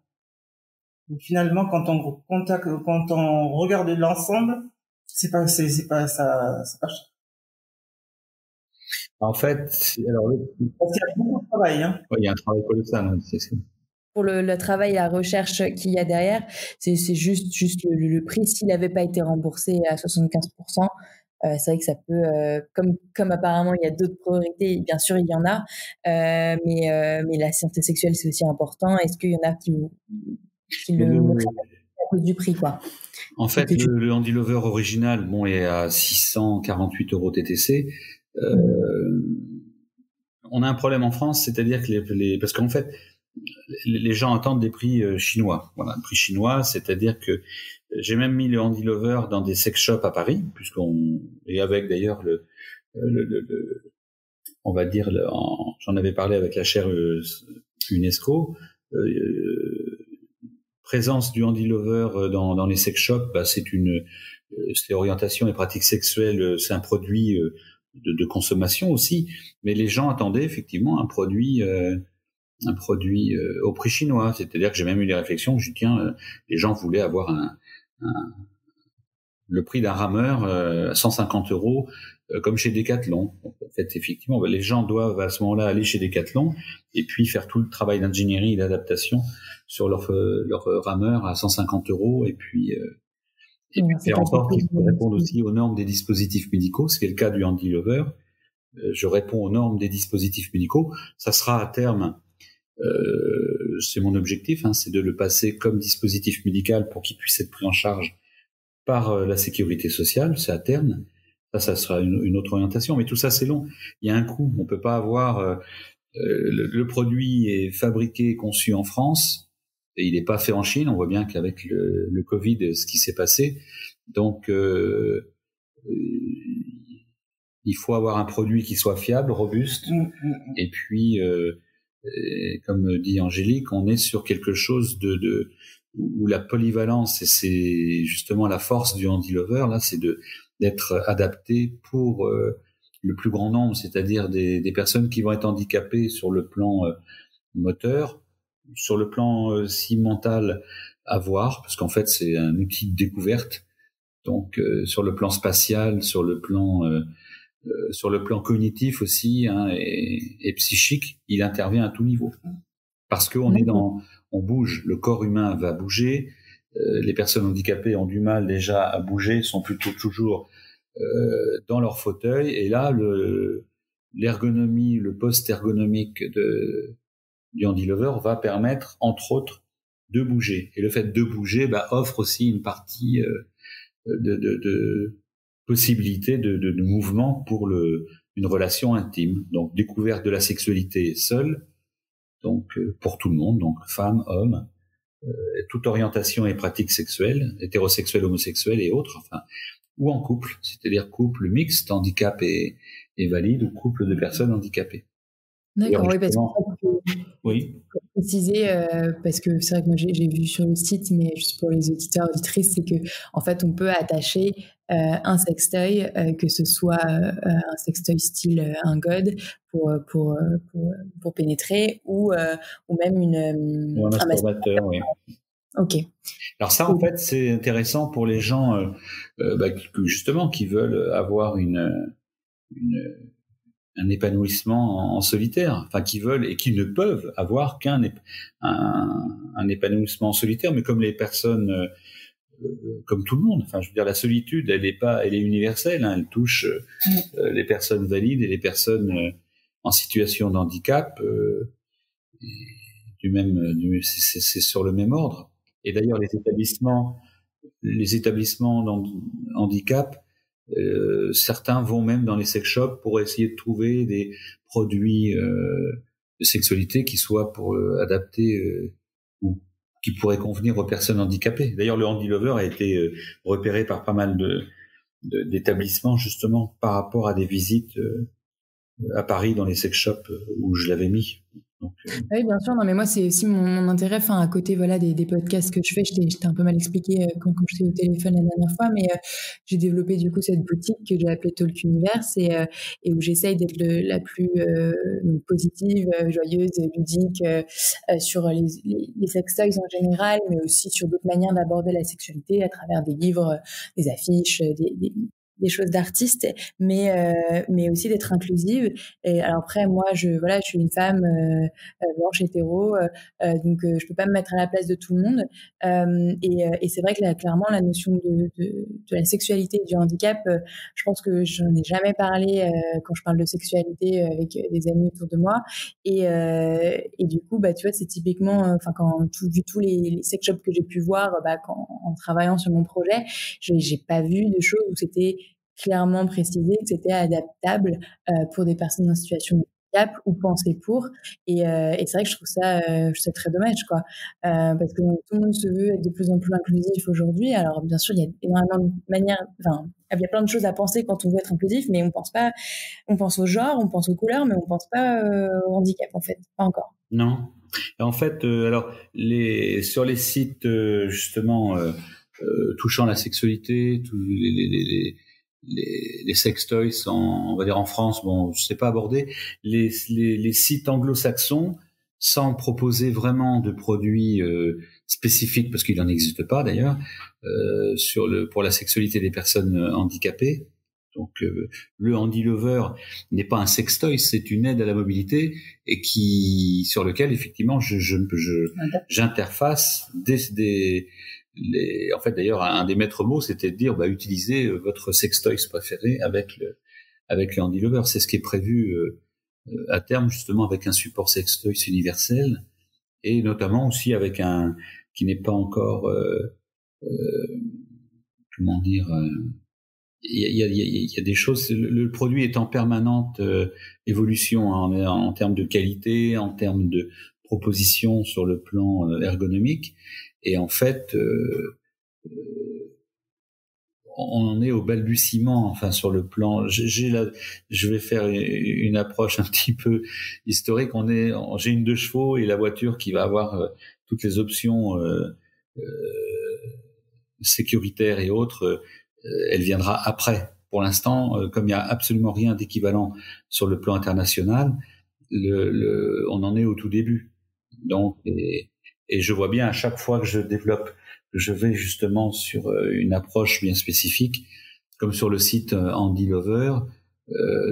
Mais finalement, quand on regarde l'ensemble, c'est pas ça, c'est pas cher. En fait, alors, Parce qu'il y a beaucoup de travail, hein. il y a un travail colossal, hein, c'est Pour le travail et la recherche qu'il y a derrière, c'est juste le prix. S'il n'avait pas été remboursé à 75%, c'est vrai que ça peut, comme apparemment il y a d'autres priorités, bien sûr il y en a, mais la santé sexuelle c'est aussi important. Est-ce qu'il y en a qui le mettent à cause du prix, quoi? En fait, le Andy Lover original, bon, est à 648 € TTC. On a un problème en France, c'est-à-dire que parce qu'en fait, les gens attendent des prix chinois. Voilà, un prix chinois, c'est-à-dire que j'ai même mis le Andy Lover dans des sex shops à Paris, et avec d'ailleurs on va dire, j'en avais parlé avec la chaire UNESCO, présence du Andy Lover dans les sex shops, c'est orientation et pratiques sexuelles, c'est un produit de consommation aussi, mais les gens attendaient effectivement un produit au prix chinois. C'est-à-dire que j'ai même eu des réflexions, je dis tiens, les gens voulaient avoir le prix d'un rameur à 150 € comme chez Decathlon. Donc, en fait, effectivement, les gens doivent à ce moment-là aller chez Decathlon et puis faire tout le travail d'ingénierie et d'adaptation sur leur rameur à 150 € et puis faire en sorte qu'ils répondent aussi aux normes des dispositifs médicaux, ce qui est le cas du Andy Lover. Je réponds aux normes des dispositifs médicaux. Ça sera à terme, c'est mon objectif, c'est de le passer comme dispositif médical pour qu'il puisse être pris en charge par la sécurité sociale. C'est à terme. Ça sera une autre orientation. Mais tout ça, c'est long. Il y a un coût. On peut pas avoir le produit est fabriqué, conçu en France. Et il n'est pas fait en Chine. On voit bien qu'avec le Covid, ce qui s'est passé. Donc, il faut avoir un produit qui soit fiable, robuste. Et puis, comme dit Angélique, on est sur quelque chose où la polyvalence, et c'est justement la force du Andy Lover, là, c'est d'être adapté pour le plus grand nombre, c'est-à-dire des personnes qui vont être handicapées sur le plan moteur, sur le plan si mental à voir, parce qu'en fait c'est un outil de découverte, donc sur le plan spatial, sur le plan cognitif aussi, et psychique, il intervient à tout niveau, parce qu'on on bouge, le corps humain va bouger, les personnes handicapées ont du mal déjà à bouger, sont plutôt toujours dans leur fauteuil, et là l'ergonomie, le post-ergonomique du Andy Lover va permettre entre autres de bouger, et le fait de bouger offre aussi une partie de possibilité de mouvement pour une relation intime, donc découverte de la sexualité seule, donc pour tout le monde, donc femmes, hommes, toute orientation et pratique sexuelle, hétérosexuelle, homosexuelle et autres, ou en couple, c'est-à-dire couple mixte, handicap et valide, ou couple de personnes handicapées. D'accord, oui, parce que oui. Pour préciser, parce que c'est vrai que moi j'ai vu sur le site, mais juste pour les auditeurs, auditrices, c'est que en fait on peut attacher un sextoy, que ce soit un sextoy style un god pour pénétrer, ou même ou un masturbateur, oui. Ok. Alors ça, en fait, c'est intéressant pour les gens justement qui veulent avoir un épanouissement en solitaire, qui veulent et qui ne peuvent avoir qu'un épanouissement en solitaire, mais comme les personnes, comme tout le monde. Je veux dire, la solitude, elle est universelle, elle touche les personnes valides et les personnes en situation de handicap, c'est sur le même ordre. Et d'ailleurs, les établissements handicap, certains vont même dans les sex shops pour essayer de trouver des produits de sexualité qui soient adaptés ou qui pourraient convenir aux personnes handicapées. D'ailleurs, le Andy Lover a été repéré par pas mal d'établissements justement par rapport à des visites à Paris dans les sex shops où je l'avais mis. Donc, oui, bien sûr. Non, mais moi, c'est aussi mon intérêt. Enfin, à côté, voilà, des podcasts que je fais, je t'ai un peu mal expliqué quand je t'ai au téléphone la dernière fois, mais j'ai développé du coup cette boutique que j'ai appelée Talk Universe et où j'essaye d'être la plus positive, joyeuse, ludique sur les sex toys en général, mais aussi sur d'autres manières d'aborder la sexualité à travers des livres, des affiches, des choses d'artistes, mais aussi d'être inclusive. Et alors après, moi, je suis une femme blanche hétéro, donc je peux pas me mettre à la place de tout le monde. Et c'est vrai que là, clairement, la notion de la sexualité et du handicap, je pense que j'en ai jamais parlé quand je parle de sexualité avec des amis autour de moi. Et du coup, bah, tu vois, c'est typiquement, enfin, vu tous les sex shops que j'ai pu voir, en travaillant sur mon projet, j'ai pas vu de choses où c'était clairement précisé que c'était adaptable pour des personnes en situation de handicap ou pensé pour. Et c'est vrai que je trouve ça très dommage, quoi. Parce que tout le monde se veut être de plus en plus inclusif aujourd'hui. Alors, bien sûr, il y a énormément de manières, enfin, il y a plein de choses à penser quand on veut être inclusif, mais on pense pas, on pense au genre, on pense aux couleurs, mais on pense pas au handicap, en fait. Pas encore. non. En fait, alors, sur les sites, justement, touchant la sexualité, les sex toys, on va dire en France, bon, je sais pas aborder, les sites anglo-saxons, sans proposer vraiment de produits spécifiques, parce qu'il n'en existe pas d'ailleurs, pour la sexualité des personnes handicapées. Donc le Handy Lover n'est pas un sextoy, c'est une aide à la mobilité et sur lequel effectivement j'interface en fait d'ailleurs un des maîtres mots c'était de dire utilisez votre sextoy préféré avec le Handy Lover. C'est ce qui est prévu à terme justement avec un support sextoy universel et notamment aussi avec un qui n'est pas encore comment dire il y a des choses. Le produit est en permanente évolution en termes de qualité, en termes de proposition sur le plan ergonomique. Et en fait, on en est au balbutiement. Enfin, sur le plan, je vais faire une approche un petit peu historique. J'ai une 2 chevaux et la voiture qui va avoir toutes les options sécuritaires et autres. Elle viendra après. Pour l'instant, comme il n'y a absolument rien d'équivalent sur le plan international, on en est au tout début. Donc, et je vois bien à chaque fois que je développe, je vais justement sur une approche bien spécifique, comme sur le site Handy Lover,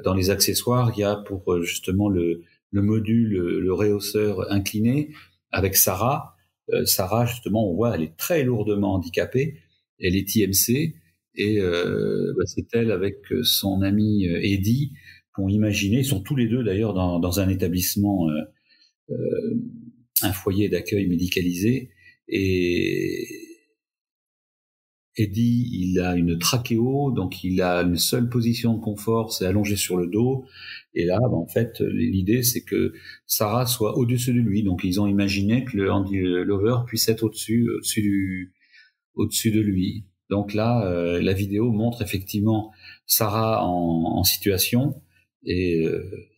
dans les accessoires, il y a pour justement le module, le rehausseur incliné avec Sarah. Sarah, justement, on voit, elle est très lourdement handicapée. Elle est IMC. Et c'est elle avec son ami Eddie qui ont imaginé, ils sont tous les deux d'ailleurs dans un établissement, un foyer d'accueil médicalisé. Et Eddie, il a une trachéo, donc il a une seule position de confort, c'est allongé sur le dos. Et là, en fait, l'idée c'est que Sarah soit au-dessus de lui. Donc ils ont imaginé que le Handy Lover puisse être au-dessus de lui. Donc là, la vidéo montre effectivement Sarah en situation et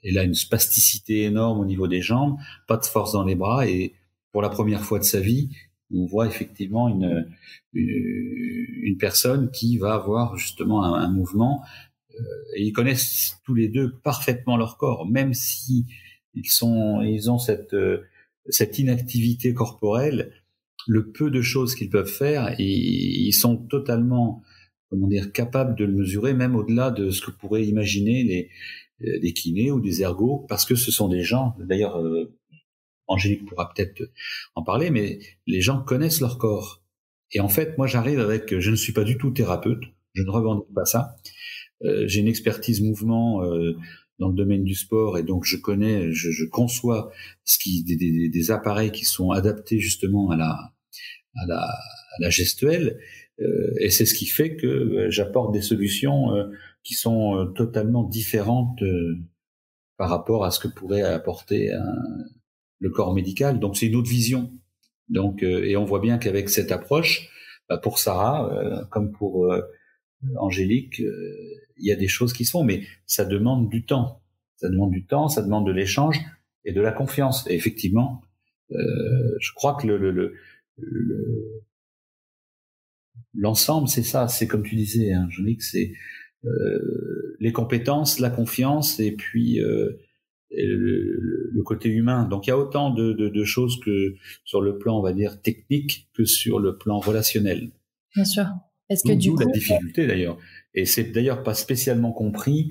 elle a une spasticité énorme au niveau des jambes, pas de force dans les bras et pour la première fois de sa vie, on voit effectivement une personne qui va avoir justement un mouvement et ils connaissent tous les deux parfaitement leur corps, même si ils ont cette inactivité corporelle. Le peu de choses qu'ils peuvent faire, ils sont totalement, capables de le mesurer, même au-delà de ce que pourraient imaginer des kinés ou des ergos, parce que ce sont des gens, d'ailleurs, Angélique pourra peut-être en parler, mais les gens connaissent leur corps. Et en fait, moi, je ne suis pas du tout thérapeute, je ne revendique pas ça. J'ai une expertise mouvement dans le domaine du sport, et donc je conçois des appareils qui sont adaptés justement à la gestuelle, et c'est ce qui fait que j'apporte des solutions qui sont totalement différentes par rapport à ce que pourrait apporter le corps médical. Donc c'est une autre vision. Donc et on voit bien qu'avec cette approche, pour Sarah comme pour Angélique, il y a des choses qui se font, mais ça demande du temps. Ça demande de l'échange. et de la confiance. Et effectivement, je crois que l'ensemble, c'est ça. C'est comme tu disais, hein, Jean-Luc, c'est les compétences, la confiance, et puis et le côté humain. Donc il y a autant de choses que sur le plan, on va dire, technique que sur le plan relationnel. Bien sûr. Est-ce que du coup, la difficulté d'ailleurs. Et c'est d'ailleurs pas spécialement compris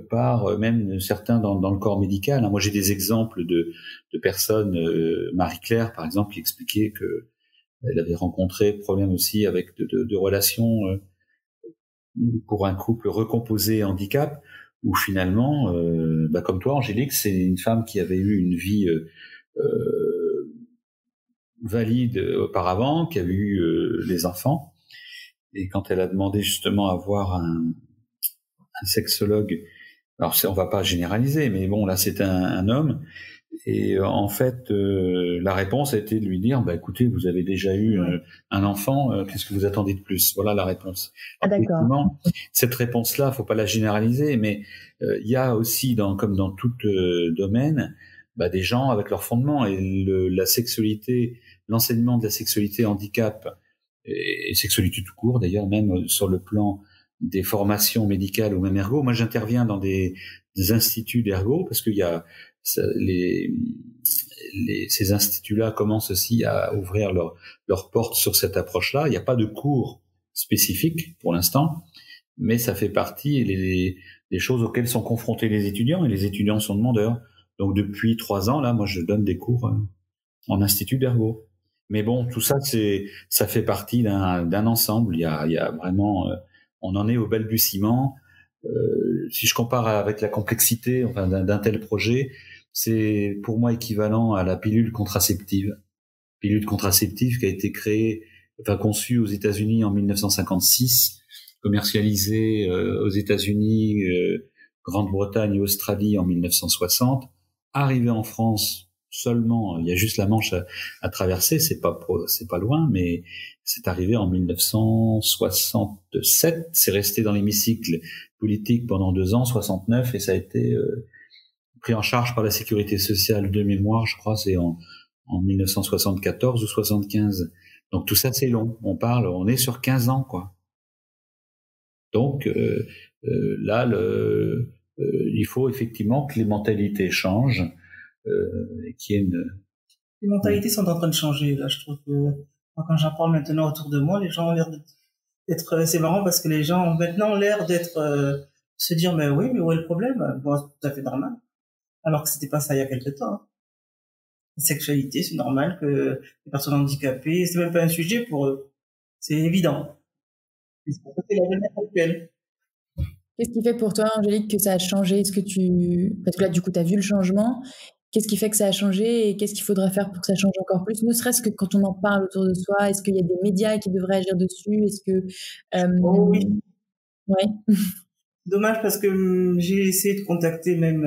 par même certains dans le corps médical. Moi, j'ai des exemples de personnes, Marie-Claire par exemple, qui expliquait que elle avait rencontré problème aussi avec de relations pour un couple recomposé handicap, où finalement, comme toi, Angélique, c'est une femme qui avait eu une vie valide auparavant, qui avait eu les enfants, et quand elle a demandé justement à voir un sexologue, alors on va pas généraliser, mais bon, là c'est un homme, et en fait la réponse a été de lui dire, écoutez, vous avez déjà eu un enfant, qu'est-ce que vous attendez de plus? Voilà la réponse. D'accord. Cette réponse-là, faut pas la généraliser, mais il y a aussi, comme dans tout domaine, des gens avec leur fondement, et la sexualité, l'enseignement de la sexualité handicap et sexualité tout court, d'ailleurs, même sur le plan des formations médicales ou même ergo. Moi, j'interviens dans des instituts d'ergo, parce qu'il y a ces instituts-là commencent aussi à ouvrir leurs portes sur cette approche-là. Il n'y a pas de cours spécifiques pour l'instant, mais ça fait partie des choses auxquelles sont confrontés les étudiants, et les étudiants sont demandeurs. Donc depuis 3 ans, là, moi, je donne des cours en institut d'ergo. Mais bon, tout ça, ça fait partie d'un ensemble. Il y a vraiment, on en est au balbutiement. Si je compare avec la complexité, enfin, d'un tel projet, c'est pour moi équivalent à la pilule contraceptive. Pilule contraceptive qui a été conçue aux États-Unis en 1956, commercialisée aux États-Unis, Grande-Bretagne et Australie en 1960, arrivée en France seulement, il y a juste la Manche à traverser, c'est pas loin, mais c'est arrivé en 1967, c'est resté dans l'hémicycle politique pendant 2 ans, 69, et ça a été pris en charge par la sécurité sociale de mémoire, je crois, c'est en 1974 ou 75. Donc tout ça, c'est long. On est sur 15 ans, quoi. Donc là, il faut effectivement que les mentalités changent, et qu'il y ait Les mentalités sont en train de changer. Là, je trouve que quand j'en parle maintenant autour de moi, les gens ont l'air d'être. C'est marrant parce que les gens ont maintenant l'air d'être se dire mais oui, mais où est le problème? Bon, c'est tout à fait normal. Alors que c'était pas ça il y a quelque temps. Hein. La sexualité, c'est normal que les personnes handicapées, c'est même pas un sujet pour eux. C'est évident. C'est la jeunesse actuelle. Qu'est-ce qui fait pour toi, Angélique, que ça a changé? Parce que là, du coup, tu as vu le changement. Qu'est-ce qui fait que ça a changé et qu'est-ce qu'il faudrait faire pour que ça change encore plus? Ne serait-ce que quand on en parle autour de soi, est-ce qu'il y a des médias qui devraient agir dessus? Est-ce que... Oh oui. Ouais. Dommage parce que j'ai essayé de contacter même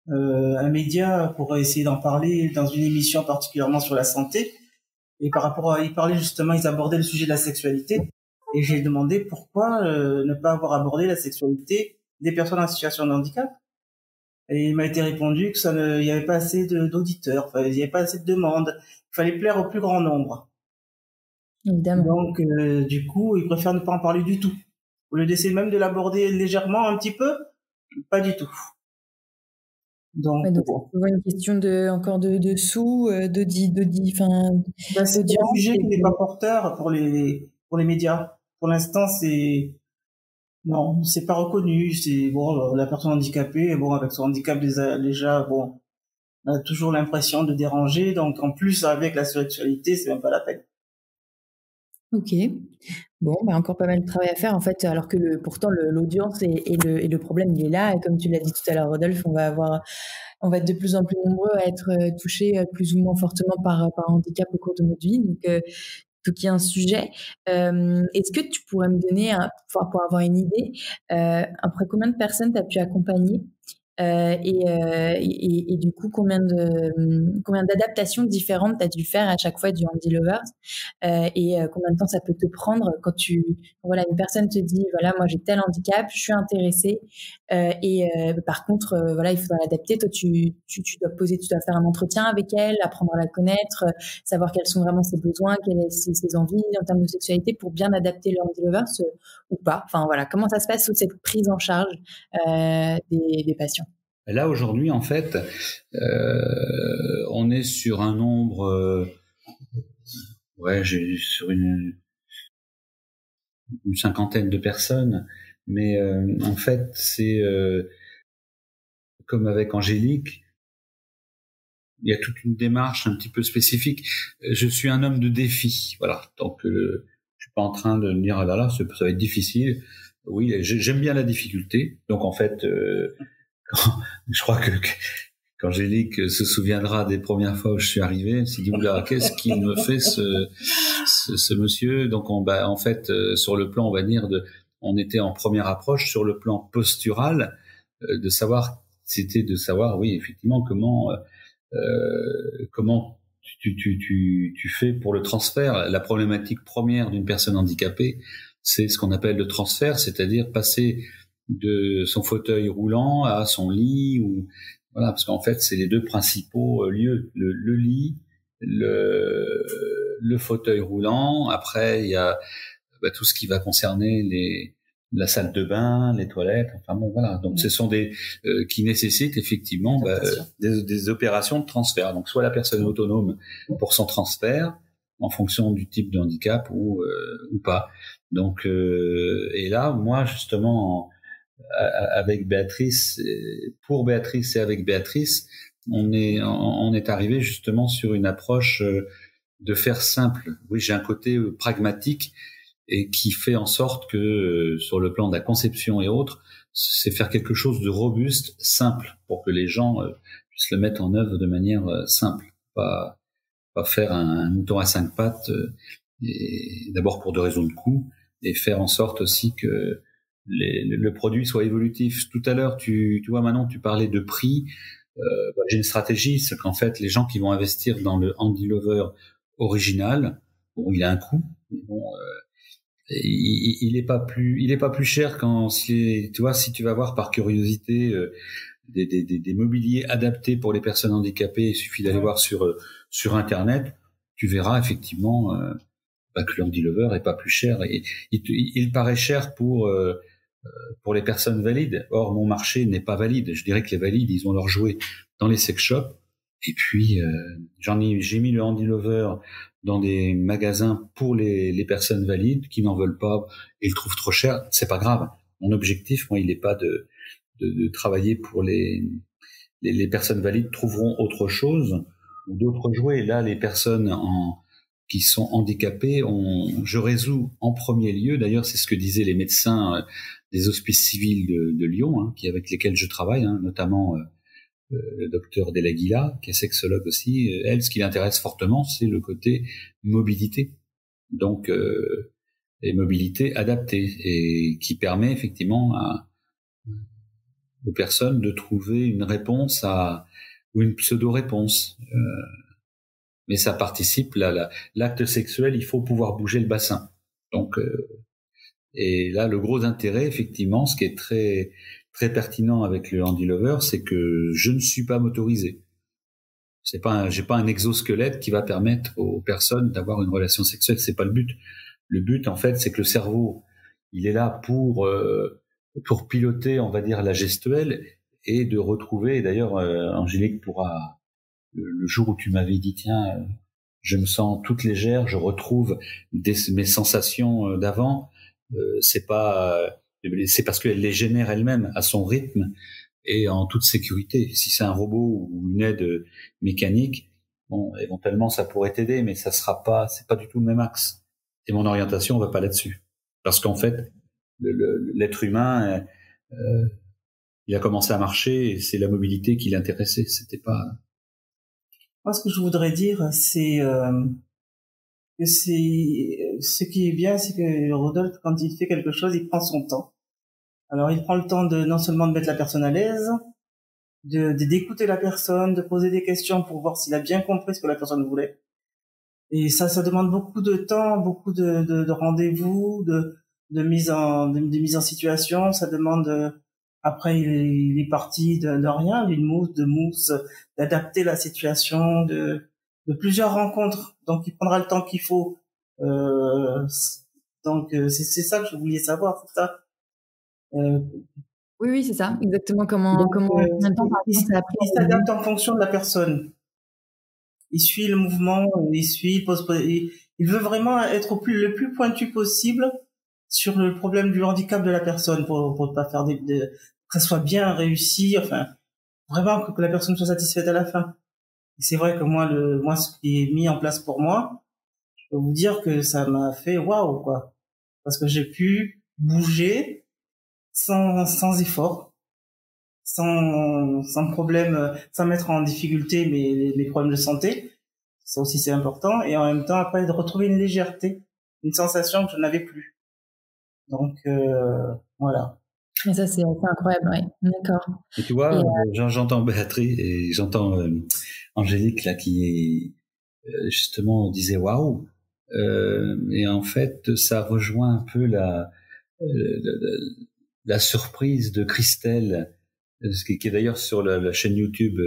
un média pour essayer d'en parler dans une émission particulièrement sur la santé. Et par rapport à... ils abordaient le sujet de la sexualité. Et j'ai demandé pourquoi ne pas avoir abordé la sexualité des personnes en situation de handicap. Et il m'a été répondu que il n'y avait pas assez d'auditeurs, il n'y avait pas assez de demandes, il fallait plaire au plus grand nombre. Évidemment. Donc, du coup, ils préfèrent ne pas en parler du tout. Au lieu d'essayer même de l'aborder légèrement un petit peu, pas du tout. Donc, c'est une question de sous, c'est un sujet qui n'est pas porteur pour les médias. Pour l'instant, non, c'est pas reconnu. C'est bon, la personne handicapée, bon, avec son handicap déjà, bon, on a toujours l'impression de déranger. Donc, en plus, avec la sexualité, c'est même pas la peine. Ok. Bon, encore pas mal de travail à faire en fait, alors que pourtant l'audience et le problème il est là. Et comme tu l'as dit tout à l'heure, Rodolphe, on va être de plus en plus nombreux à être touchés plus ou moins fortement par handicap au cours de notre vie. Donc il y a un sujet. Est-ce que tu pourrais me donner, pour avoir une idée, après combien de personnes tu as pu accompagner Et du coup, combien d'adaptations différentes tu as dû faire à chaque fois du Handy Lovers, combien de temps ça peut te prendre quand voilà, une personne te dit, voilà, moi j'ai tel handicap, je suis intéressée, par contre, voilà, il faudra l'adapter. Toi, tu dois faire un entretien avec elle, apprendre à la connaître, savoir quels sont vraiment ses besoins, quelles sont ses envies en termes de sexualité pour bien adapter le Handy Lovers ou pas. Enfin voilà, comment ça se passe toute cette prise en charge des patients? Là aujourd'hui, en fait, on est sur un nombre, sur une cinquantaine de personnes, mais en fait, c'est comme avec Angélique, il y a toute une démarche un petit peu spécifique. Je suis un homme de défi, voilà. Donc, je suis pas en train de me dire ah là là, ça va être difficile. Oui, j'aime bien la difficulté. Donc en fait, je crois qu'Angélique se souviendra des premières fois où je suis arrivé. Elle s'est dit oula, qu'est-ce qu'il me fait ce monsieur. Donc en fait, sur le plan, on va dire on était en première approche sur le plan postural, c'était de savoir, oui, effectivement, comment tu fais pour le transfert. La problématique première d'une personne handicapée, c'est ce qu'on appelle le transfert, c'est-à-dire passer de son fauteuil roulant à son lit, ou voilà, parce qu'en fait, c'est les deux principaux lieux, le lit, le fauteuil roulant. Après, il y a tout ce qui va concerner la salle de bain, les toilettes, enfin bon voilà. Donc ce sont qui nécessitent effectivement des opérations de transfert. Donc soit la personne est autonome pour son transfert en fonction du type de handicap ou pas. Donc et là moi justement avec Béatrice, pour Béatrice et avec Béatrice, on est arrivé justement sur une approche de faire simple. Oui, j'ai un côté pragmatique et qui fait en sorte que sur le plan de la conception et autres, c'est faire quelque chose de robuste, simple, pour que les gens puissent le mettre en œuvre de manière simple, pas faire un mouton à 5 pattes, et d'abord pour 2 raisons de coût, et faire en sorte aussi que le produit soit évolutif. Tout à l'heure, tu vois Manon, tu parlais de prix. J'ai une stratégie, c'est qu'en fait, les gens qui vont investir dans le Handy Lover original, bon, il a un coût, mais bon, il est pas plus cher tu vois, si tu vas voir par curiosité des mobiliers adaptés pour les personnes handicapées, il suffit d'aller voir sur internet, tu verras effectivement que le Handy Lover est pas plus cher, et il paraît cher pour les personnes valides. Or mon marché n'est pas valide. Je dirais que les valides, ils ont leur jouet dans les sex shops, et puis j'ai mis le Handy Lover dans des magasins pour les personnes valides qui n'en veulent pas et le trouvent trop cher. C'est pas grave. Mon objectif, moi, il n'est pas de travailler pour les personnes valides trouveront autre chose ou d'autres jouets. Là, les personnes qui sont handicapées, je résous en premier lieu. D'ailleurs, c'est ce que disaient les médecins des hospices civils de Lyon, avec lesquels je travaille, notamment le docteur Delaguila, qui est sexologue aussi. Elle, ce qui l'intéresse fortement, c'est le côté mobilité. Donc, et mobilité adaptée, et qui permet effectivement aux personnes de trouver une réponse ou une pseudo-réponse. Mais ça participe, l'acte sexuel, il faut pouvoir bouger le bassin. Donc, et là, le gros intérêt, effectivement, ce qui est très très pertinent avec le Handy Lover, c'est que je ne suis pas motorisé. J'ai pas un exosquelette qui va permettre aux personnes d'avoir une relation sexuelle. C'est pas le but. Le but, en fait, c'est que le cerveau, il est là pour piloter, on va dire, la gestuelle, et de retrouver. Et d'ailleurs, Angélique pourra, le jour où tu m'avais dit, tiens, je me sens toute légère, je retrouve mes sensations d'avant. C'est parce qu'elle les génère elle-même à son rythme et en toute sécurité. Si c'est un robot ou une aide mécanique, bon, éventuellement ça pourrait t'aider, mais c'est pas du tout le même axe. Et mon orientation va pas là-dessus, parce qu'en fait, l'être humain, il a commencé à marcher et c'est la mobilité qui l'intéressait. C'était pas. Moi, ce que je voudrais dire, c'est que ce qui est bien, c'est que Rodolphe, quand il fait quelque chose, il prend son temps. Alors, il prend le temps non seulement de mettre la personne à l'aise, d'écouter la personne, de poser des questions pour voir s'il a bien compris ce que la personne voulait. Et ça demande beaucoup de temps, beaucoup de rendez-vous, de mise en situation. Ça demande, après il est parti de rien, d'une mousse, d'adapter la situation, de plusieurs rencontres. Donc il prendra le temps qu'il faut. Donc c'est ça que je voulais savoir, c'est ça. Oui, c'est ça, exactement. Combien de temps, par exemple, ça a pris? Il s'adapte en fonction de la personne. Il suit le mouvement, il veut vraiment être le plus pointu possible sur le problème du handicap de la personne pour pas faire que ça soit bien réussi, enfin, vraiment que la personne soit satisfaite à la fin. Et c'est vrai que moi, ce qui est mis en place pour moi, je peux vous dire que ça m'a fait waouh, quoi. Parce que j'ai pu bouger sans effort, sans problème, sans mettre en difficulté mes problèmes de santé. Ça aussi, c'est important. Et en même temps, après, de retrouver une légèreté, une sensation que je n'avais plus. Donc, voilà. Et ça, c'est incroyable, oui. D'accord. Et tu vois, j'entends Béatrice et j'entends Angélique, là, qui est, justement, disait waouh. Et en fait, ça rejoint un peu la surprise de Christelle, qui est d'ailleurs sur la chaîne YouTube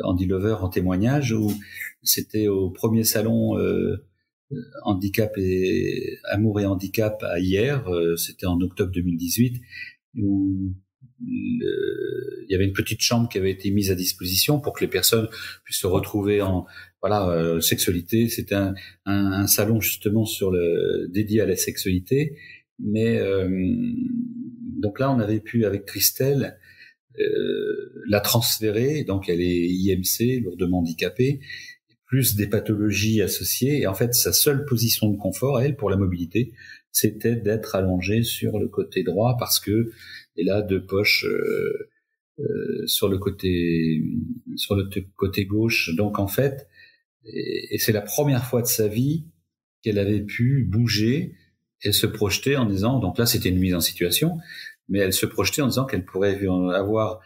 Andy Lover en témoignage, où c'était au premier salon handicap et amour et handicap à hier, c'était en octobre 2018, où il y avait une petite chambre qui avait été mise à disposition pour que les personnes puissent se retrouver en sexualité. C'était un salon justement dédié à la sexualité, mais donc là on avait pu avec Christelle la transférer, donc elle est IMC, lourdement handicapée, plus des pathologies associées, et en fait sa seule position de confort, elle, pour la mobilité, c'était d'être allongée sur le côté droit, parce que elle a deux poches sur le côté gauche, donc en fait, et c'est la première fois de sa vie qu'elle avait pu bouger et se projeter en disant, donc là c'était une mise en situation, mais elle se projetait en disant qu'elle pourrait avoir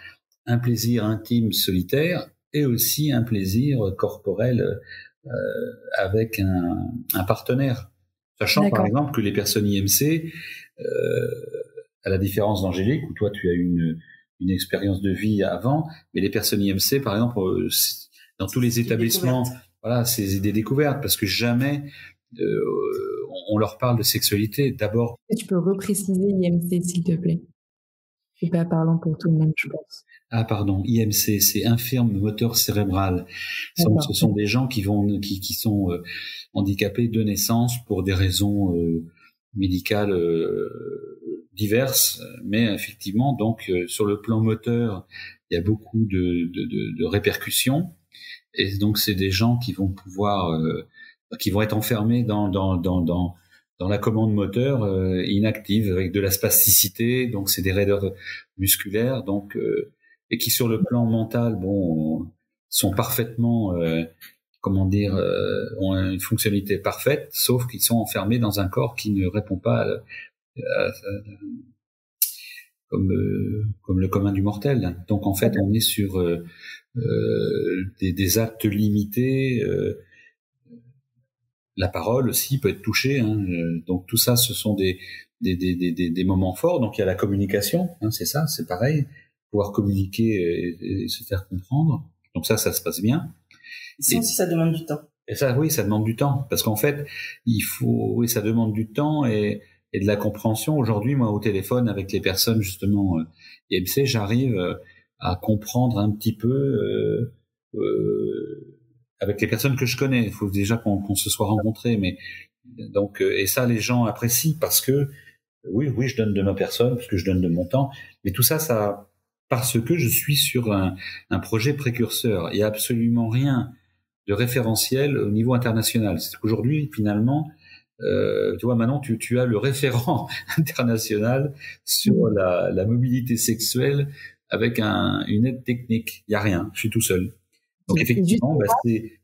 un plaisir intime solitaire et aussi un plaisir corporel avec un partenaire. Sachant par exemple que les personnes IMC, à la différence d'Angélique, où toi tu as une expérience de vie avant, mais les personnes IMC, par exemple, dans tous les établissements, voilà, c'est des découvertes, parce que jamais on leur parle de sexualité. D'abord. Tu peux repréciser IMC, s'il te plaît? C'est pas parlant pour tout le monde, je pense. Ah pardon, IMC, c'est infirme moteur cérébral. Ce sont des gens qui sont handicapés de naissance pour des raisons médicales diverses, mais effectivement, donc sur le plan moteur, il y a beaucoup de répercussions, et donc c'est des gens qui vont pouvoir, qui vont être enfermés dans la commande moteur inactive, avec de la spasticité, donc c'est des raideurs musculaires, donc et qui sur le plan mental, sont parfaitement, ont une fonctionnalité parfaite, sauf qu'ils sont enfermés dans un corps qui ne répond pas comme le commun du mortel. Donc en fait, on est sur des actes limités. La parole aussi peut être touchée, hein. Donc tout ça, ce sont des moments forts. Donc il y a la communication, hein, c'est ça, c'est pareil, pouvoir communiquer et se faire comprendre. Donc ça se passe bien. Ça aussi, ça demande du temps. Et ça, oui, ça demande du temps, parce qu'en fait, ça demande du temps et de la compréhension. Aujourd'hui, moi, au téléphone avec les personnes justement IMC, j'arrive à comprendre un petit peu. Avec les personnes que je connais, il faut déjà qu'on se soit rencontrés, mais donc et ça les gens apprécient, parce que oui, je donne de ma personne, parce que je donne de mon temps, mais tout ça parce que je suis sur un projet précurseur. Il y a absolument rien de référentiel au niveau international. C'est qu'aujourd'hui, finalement, tu vois, maintenant tu as le référent international sur la mobilité sexuelle avec une aide technique. Il y a rien, je suis tout seul. Donc effectivement,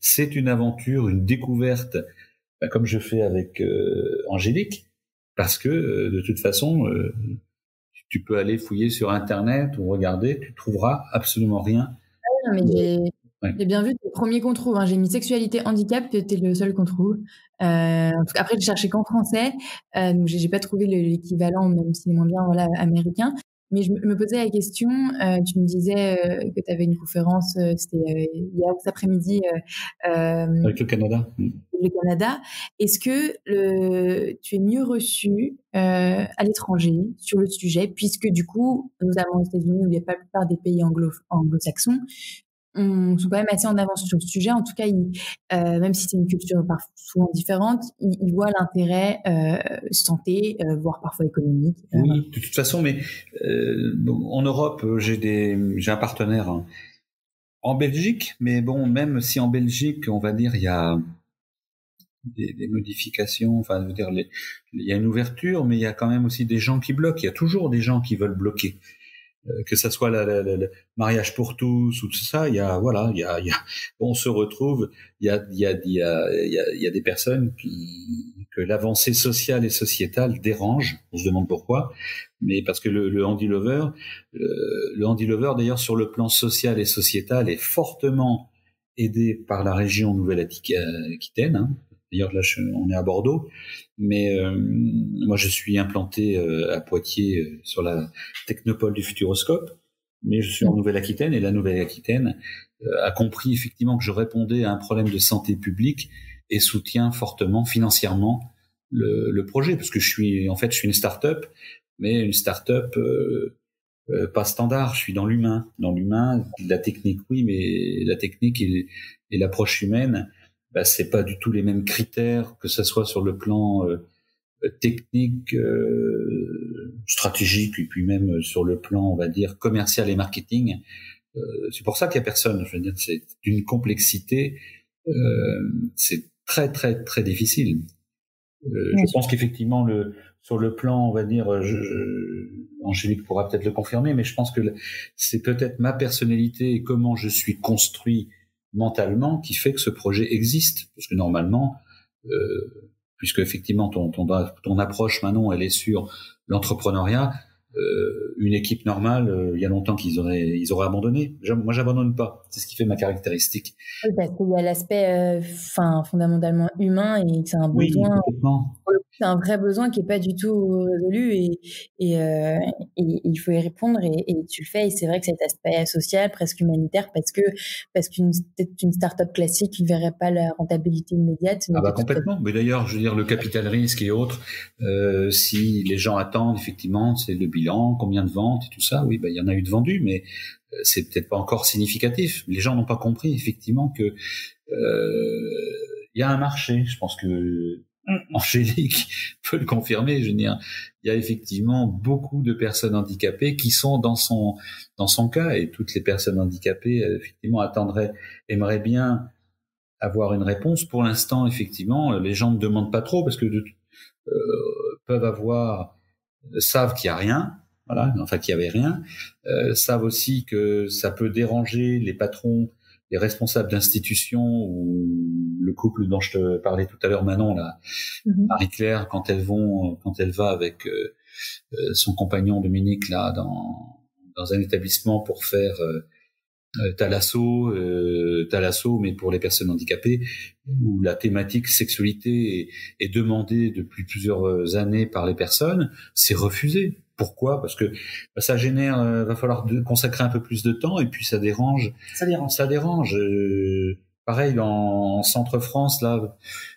c'est une aventure, une découverte, comme je fais avec Angélique, parce que de toute façon, tu peux aller fouiller sur Internet ou regarder, tu trouveras absolument rien. Ah, mais j'ai bien vu, c'est le premier qu'on trouve. Hein. J'ai mis sexualité handicap, t'es le seul qu'on trouve. En tout cas, après, je cherchais qu'en français, donc j'ai pas trouvé l'équivalent, même s'il est moins bien, voilà, américain. Mais je me posais la question, tu me disais que tu avais une conférence, c'était hier cet après-midi. Avec le Canada. Le Canada. Est-ce que tu es mieux reçu à l'étranger sur le sujet, puisque du coup, notamment aux États-Unis, où il y a pas la plupart des pays anglo-saxons, sont quand même assez en avance sur le sujet. En tout cas, même si c'est une culture souvent différente, ils voient l'intérêt santé, voire parfois économique. Oui, de toute façon, mais en Europe, j'ai un partenaire en Belgique, mais bon, même si en Belgique, on va dire, il y a des modifications, enfin, je veux dire, il y a une ouverture, mais il y a quand même aussi des gens qui bloquent. Il y a toujours des gens qui veulent bloquer. Que ça soit le mariage pour tous ou tout ça, on se retrouve, il y a des personnes que l'avancée sociale et sociétale dérange. On se demande pourquoi, mais parce que le Handy Lover d'ailleurs sur le plan social et sociétal est fortement aidé par la région Nouvelle-Aquitaine. Hein. D'ailleurs, là, on est à Bordeaux, mais moi, je suis implanté à Poitiers sur la technopole du Futuroscope, mais je suis en Nouvelle-Aquitaine, et la Nouvelle-Aquitaine a compris effectivement que je répondais à un problème de santé publique et soutient fortement financièrement le projet, parce que je suis une start-up, mais une start-up pas standard. Je suis dans l'humain, la technique, oui, mais la technique et l'approche humaine. C'est pas du tout les mêmes critères, que ça soit sur le plan technique, stratégique, et puis même sur le plan, on va dire, commercial et marketing. C'est pour ça qu'il y a personne. Je veux dire, c'est d'une complexité, c'est très très très difficile. Je pense qu'effectivement, sur le plan, on va dire, Angélique pourra peut-être le confirmer, mais je pense que c'est peut-être ma personnalité et comment je suis construit mentalement qui fait que ce projet existe, parce que normalement, puisque effectivement ton approche Manon, elle est sur l'entrepreneuriat, une équipe normale, il y a longtemps ils auraient abandonné. Moi, j'abandonne pas. C'est ce qui fait ma caractéristique. Oui, parce qu'il y a l'aspect, fondamentalement humain, et que c'est un besoin. Oui, complètement. C'est un vrai besoin qui est pas du tout résolu, et il faut y répondre, et tu le fais. Et c'est vrai que cet aspect social, presque humanitaire, parce qu'une start-up classique, ne verrait pas la rentabilité immédiate. Complètement. Mais d'ailleurs, je veux dire, le capital risque et autres, si les gens attendent, effectivement, c'est le bilan, combien de ventes et tout ça. Oui, il y en a eu de vendus, mais c'est peut-être pas encore significatif. Les gens n'ont pas compris, effectivement, que il y a un marché. Je pense que Angélique peut le confirmer. Je veux dire, il y a effectivement beaucoup de personnes handicapées qui sont dans son cas, et toutes les personnes handicapées, effectivement, aimeraient bien avoir une réponse. Pour l'instant, effectivement, les gens ne demandent pas trop, parce que savent qu'il y a rien, voilà, enfin qu'il y avait rien, savent aussi que ça peut déranger les patrons, les responsables d'institutions, ou le couple dont je te parlais tout à l'heure, Manon, là, Marie-Claire, quand elle va avec son compagnon Dominique là dans un établissement pour faire Thalasso, mais pour les personnes handicapées, où la thématique sexualité est demandée depuis plusieurs années par les personnes, c'est refusé. Pourquoi ? Parce que ça génère, va falloir consacrer un peu plus de temps, et puis ça dérange. Pareil, en Centre-France, là,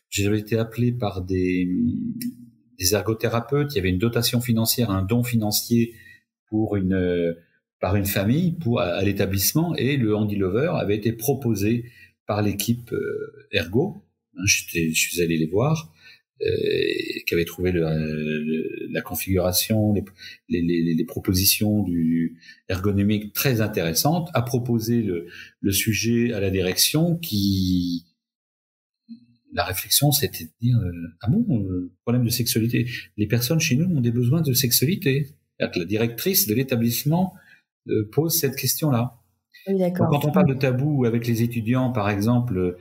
j'avais été appelé par des ergothérapeutes. Il y avait une dotation financière, un don financier par une famille à l'établissement, et le Handy Lover avait été proposé par l'équipe ergo. Je suis allé les voir, qui avait trouvé la configuration, les propositions ergonomiques très intéressantes, a proposé le sujet à la direction, la réflexion, c'était de dire problème de sexualité. Les personnes chez nous ont des besoins de sexualité. La directrice de l'établissement pose cette question-là. Oui, d'accord. Donc, quand on parle de tabou avec les étudiants, par exemple,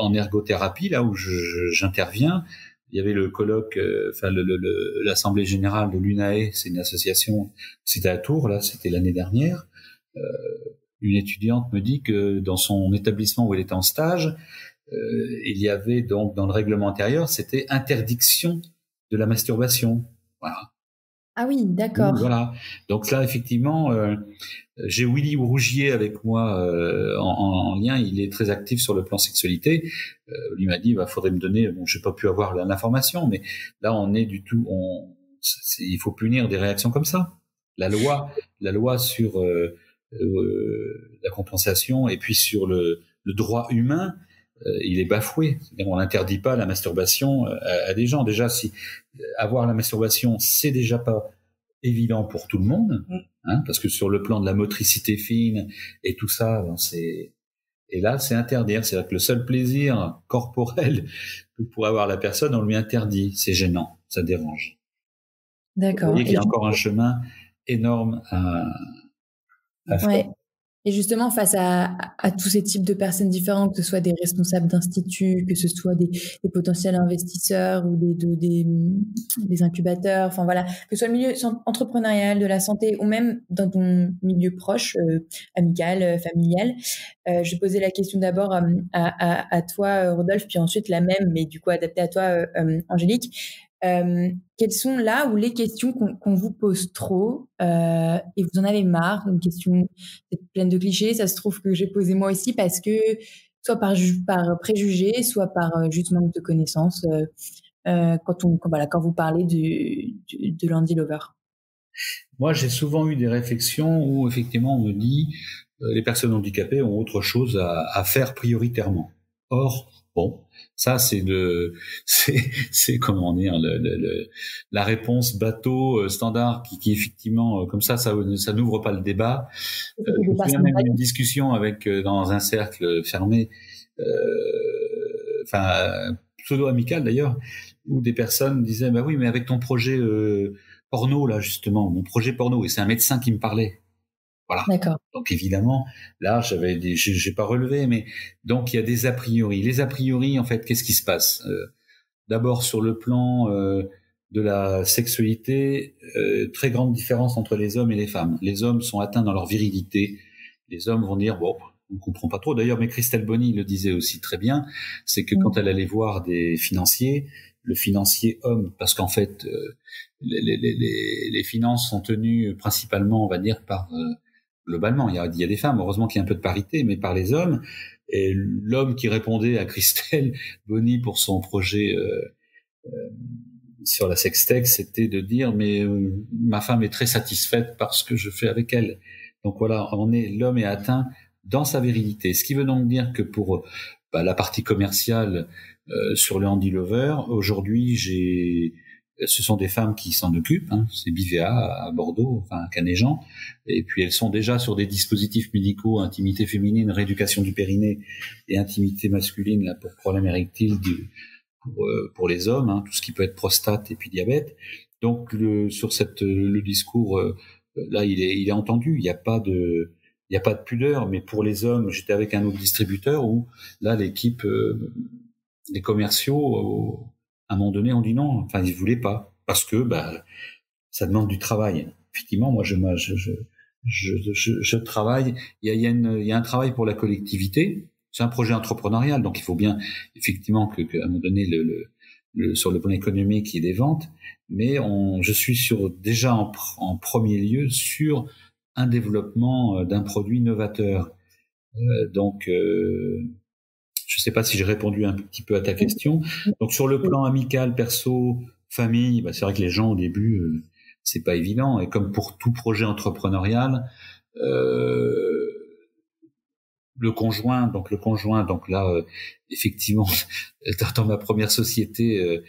en ergothérapie, là où j'interviens, il y avait le colloque, l'assemblée générale de l'UNAE, c'est une association, c'était à Tours, là, c'était l'année dernière. Une étudiante me dit que dans son établissement où elle était en stage, il y avait donc dans le règlement intérieur, c'était interdiction de la masturbation. Voilà. Ah oui, d'accord. Donc, voilà. Donc là, effectivement, j'ai Willy Rougier avec moi en lien. Il est très actif sur le plan sexualité. Il m'a dit, faudrait me donner. Bon, j'ai pas pu avoir l'information, mais là, on est du tout. Il faut punir des réactions comme ça. La loi sur la compensation et puis sur le droit humain, il est bafoué. On n'interdit pas la masturbation à des gens. Déjà, si avoir la masturbation, c'est déjà pas évident pour tout le monde, hein, parce que sur le plan de la motricité fine et tout ça, et là, c'est interdire. C'est-à-dire que le seul plaisir corporel que pourrait avoir la personne, on lui interdit. C'est gênant, ça dérange. D'accord. Vous voyez qu'il y a encore un chemin énorme à faire. Ouais. Et justement, face à tous ces types de personnes différentes, que ce soit des responsables d'instituts, que ce soit des potentiels investisseurs ou des incubateurs, enfin voilà, que ce soit le milieu entrepreneurial, de la santé ou même dans ton milieu proche, amical, familial, je posais la question d'abord à toi, Rodolphe, puis ensuite la même, mais du coup adaptée à toi, Angélique. Quelles sont là où les questions qu'on vous pose trop et vous en avez marre, une question pleine de clichés, ça se trouve que j'ai posé moi aussi parce que soit par préjugé, soit par juste manque de connaissances quand vous parlez de Landy Lover. Moi, j'ai souvent eu des réflexions où effectivement on me dit les personnes handicapées ont autre chose à faire prioritairement. Or, bon, ça c'est comment dire la réponse bateau standard qui effectivement comme ça n'ouvre pas le débat. Je me souviens même d'une discussion avec dans un cercle fermé, pseudo amical d'ailleurs, où des personnes disaient bah oui mais avec ton projet porno là justement, mon projet porno, et c'est un médecin qui me parlait. Voilà. D'accord. Donc évidemment, là, j'ai pas relevé, mais donc il y a des a priori. Les a priori, en fait, qu'est-ce qui se passe D'abord sur le plan de la sexualité, très grande différence entre les hommes et les femmes. Les hommes sont atteints dans leur virilité. Les hommes vont dire bon, on comprend pas trop. D'ailleurs, mais Christelle Bonny le disait aussi très bien, c'est que quand elle allait voir des financiers, le financier homme, parce qu'en fait, les finances sont tenues principalement, on va dire, par globalement, il y a des femmes, heureusement qu'il y a un peu de parité, mais par les hommes. Et l'homme qui répondait à Christelle Bonny pour son projet sur la sextech, c'était de dire mais ma femme est très satisfaite par ce que je fais avec elle. Donc voilà, l'homme est atteint dans sa virilité. Ce qui veut donc dire que pour la partie commerciale sur le Handy Lover, aujourd'hui ce sont des femmes qui s'en occupent, hein, c'est Bivea à Bordeaux, enfin à Canéjan, et puis elles sont déjà sur des dispositifs médicaux, intimité féminine, rééducation du périnée et intimité masculine là pour problème érectile pour les hommes, hein, tout ce qui peut être prostate et puis diabète. Donc sur le discours là il est entendu, il n'y a pas de pudeur, mais pour les hommes, j'étais avec un autre distributeur où là l'équipe les commerciaux à un moment donné, on dit non. Enfin, ils voulaient pas parce que ça demande du travail. Effectivement, moi, je travaille. Il y a un travail pour la collectivité. C'est un projet entrepreneurial, donc il faut bien effectivement qu'à un moment donné, sur le plan économique, il y ait des ventes. Mais je suis déjà en premier lieu sur un développement d'un produit novateur. Donc je sais pas si j'ai répondu un petit peu à ta question. Donc sur le plan amical, perso, famille, c'est vrai que les gens au début, c'est pas évident. Et comme pour tout projet entrepreneurial, le conjoint, donc là, effectivement, dans ma première société,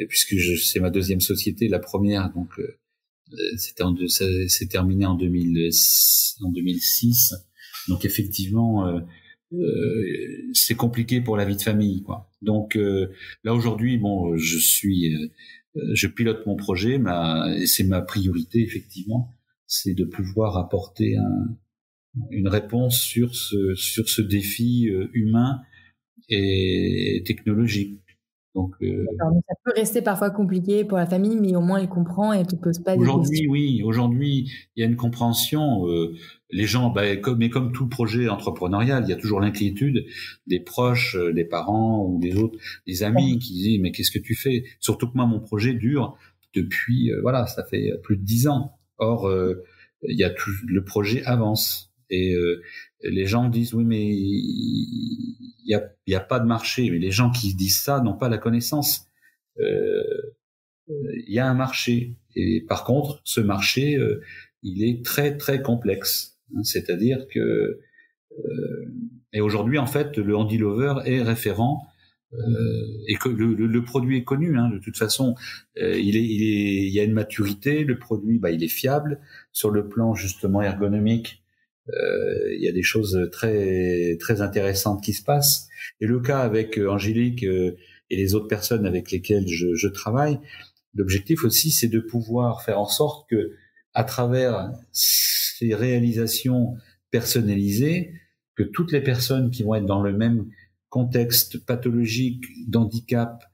puisque c'est ma deuxième société, la première, donc c'est terminé en 2006. Donc effectivement. C'est compliqué pour la vie de famille, quoi. Donc là aujourd'hui, je pilote mon projet, c'est ma priorité effectivement, c'est de pouvoir apporter une réponse sur ce défi humain et technologique. Donc, donc ça peut rester parfois compliqué pour la famille, mais au moins elle comprend et elle te pose pas des questions. Aujourd'hui, il y a une compréhension. Les gens, comme tout projet entrepreneurial, il y a toujours l'inquiétude des proches, des parents ou des autres, des amis qui disent mais qu'est-ce que tu fais? Surtout que moi, mon projet dure depuis, ça fait plus de 10 ans. Or, le projet avance et les gens disent oui mais il y a pas de marché. Mais les gens qui disent ça n'ont pas la connaissance. Il y a un marché et par contre ce marché il est très très complexe, c'est-à-dire que et aujourd'hui en fait le Handy Lover est référent et que le produit est connu de toute façon, il y a une maturité, le produit il est fiable sur le plan justement ergonomique. Il y a des choses très très intéressantes qui se passent et le cas avec Angélique et les autres personnes avec lesquelles je travaille. L'objectif aussi, c'est de pouvoir faire en sorte que, à travers ces réalisations personnalisées, que toutes les personnes qui vont être dans le même contexte pathologique, d'handicap,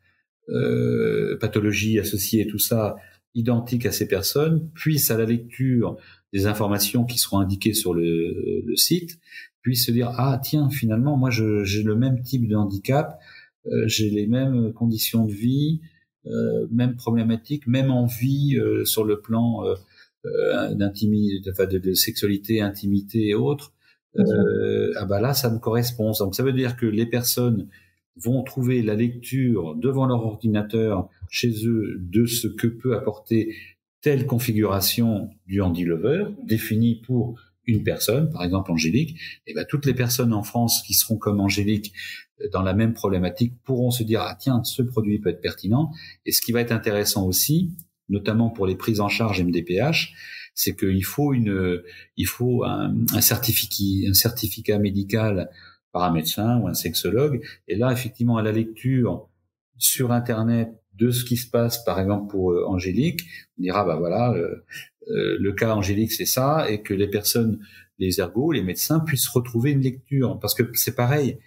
pathologie associée et tout ça, identique à ces personnes, puissent, à la lecture des informations qui seront indiquées sur le site, puissent se dire « Ah, tiens, finalement, moi, j'ai le même type de handicap, j'ai les mêmes conditions de vie, même problématique, même envie sur le plan d'intimité, de sexualité, intimité et autres. Là, ça me correspond. Donc, ça veut dire que les personnes vont trouver la lecture devant leur ordinateur chez eux de ce que peut apporter telle configuration du Handy Lover définie pour une personne, par exemple Angélique. Et toutes les personnes en France qui seront comme Angélique dans la même problématique pourront se dire ah tiens, ce produit peut être pertinent. Et ce qui va être intéressant aussi, notamment pour les prises en charge MDPH, c'est qu'il faut un certificat médical par un médecin ou un sexologue. Et là, effectivement, à la lecture sur Internet de ce qui se passe, par exemple pour Angélique, on dira le cas Angélique c'est ça, et que les personnes, les ergos, les médecins puissent retrouver une lecture, parce que c'est pareil.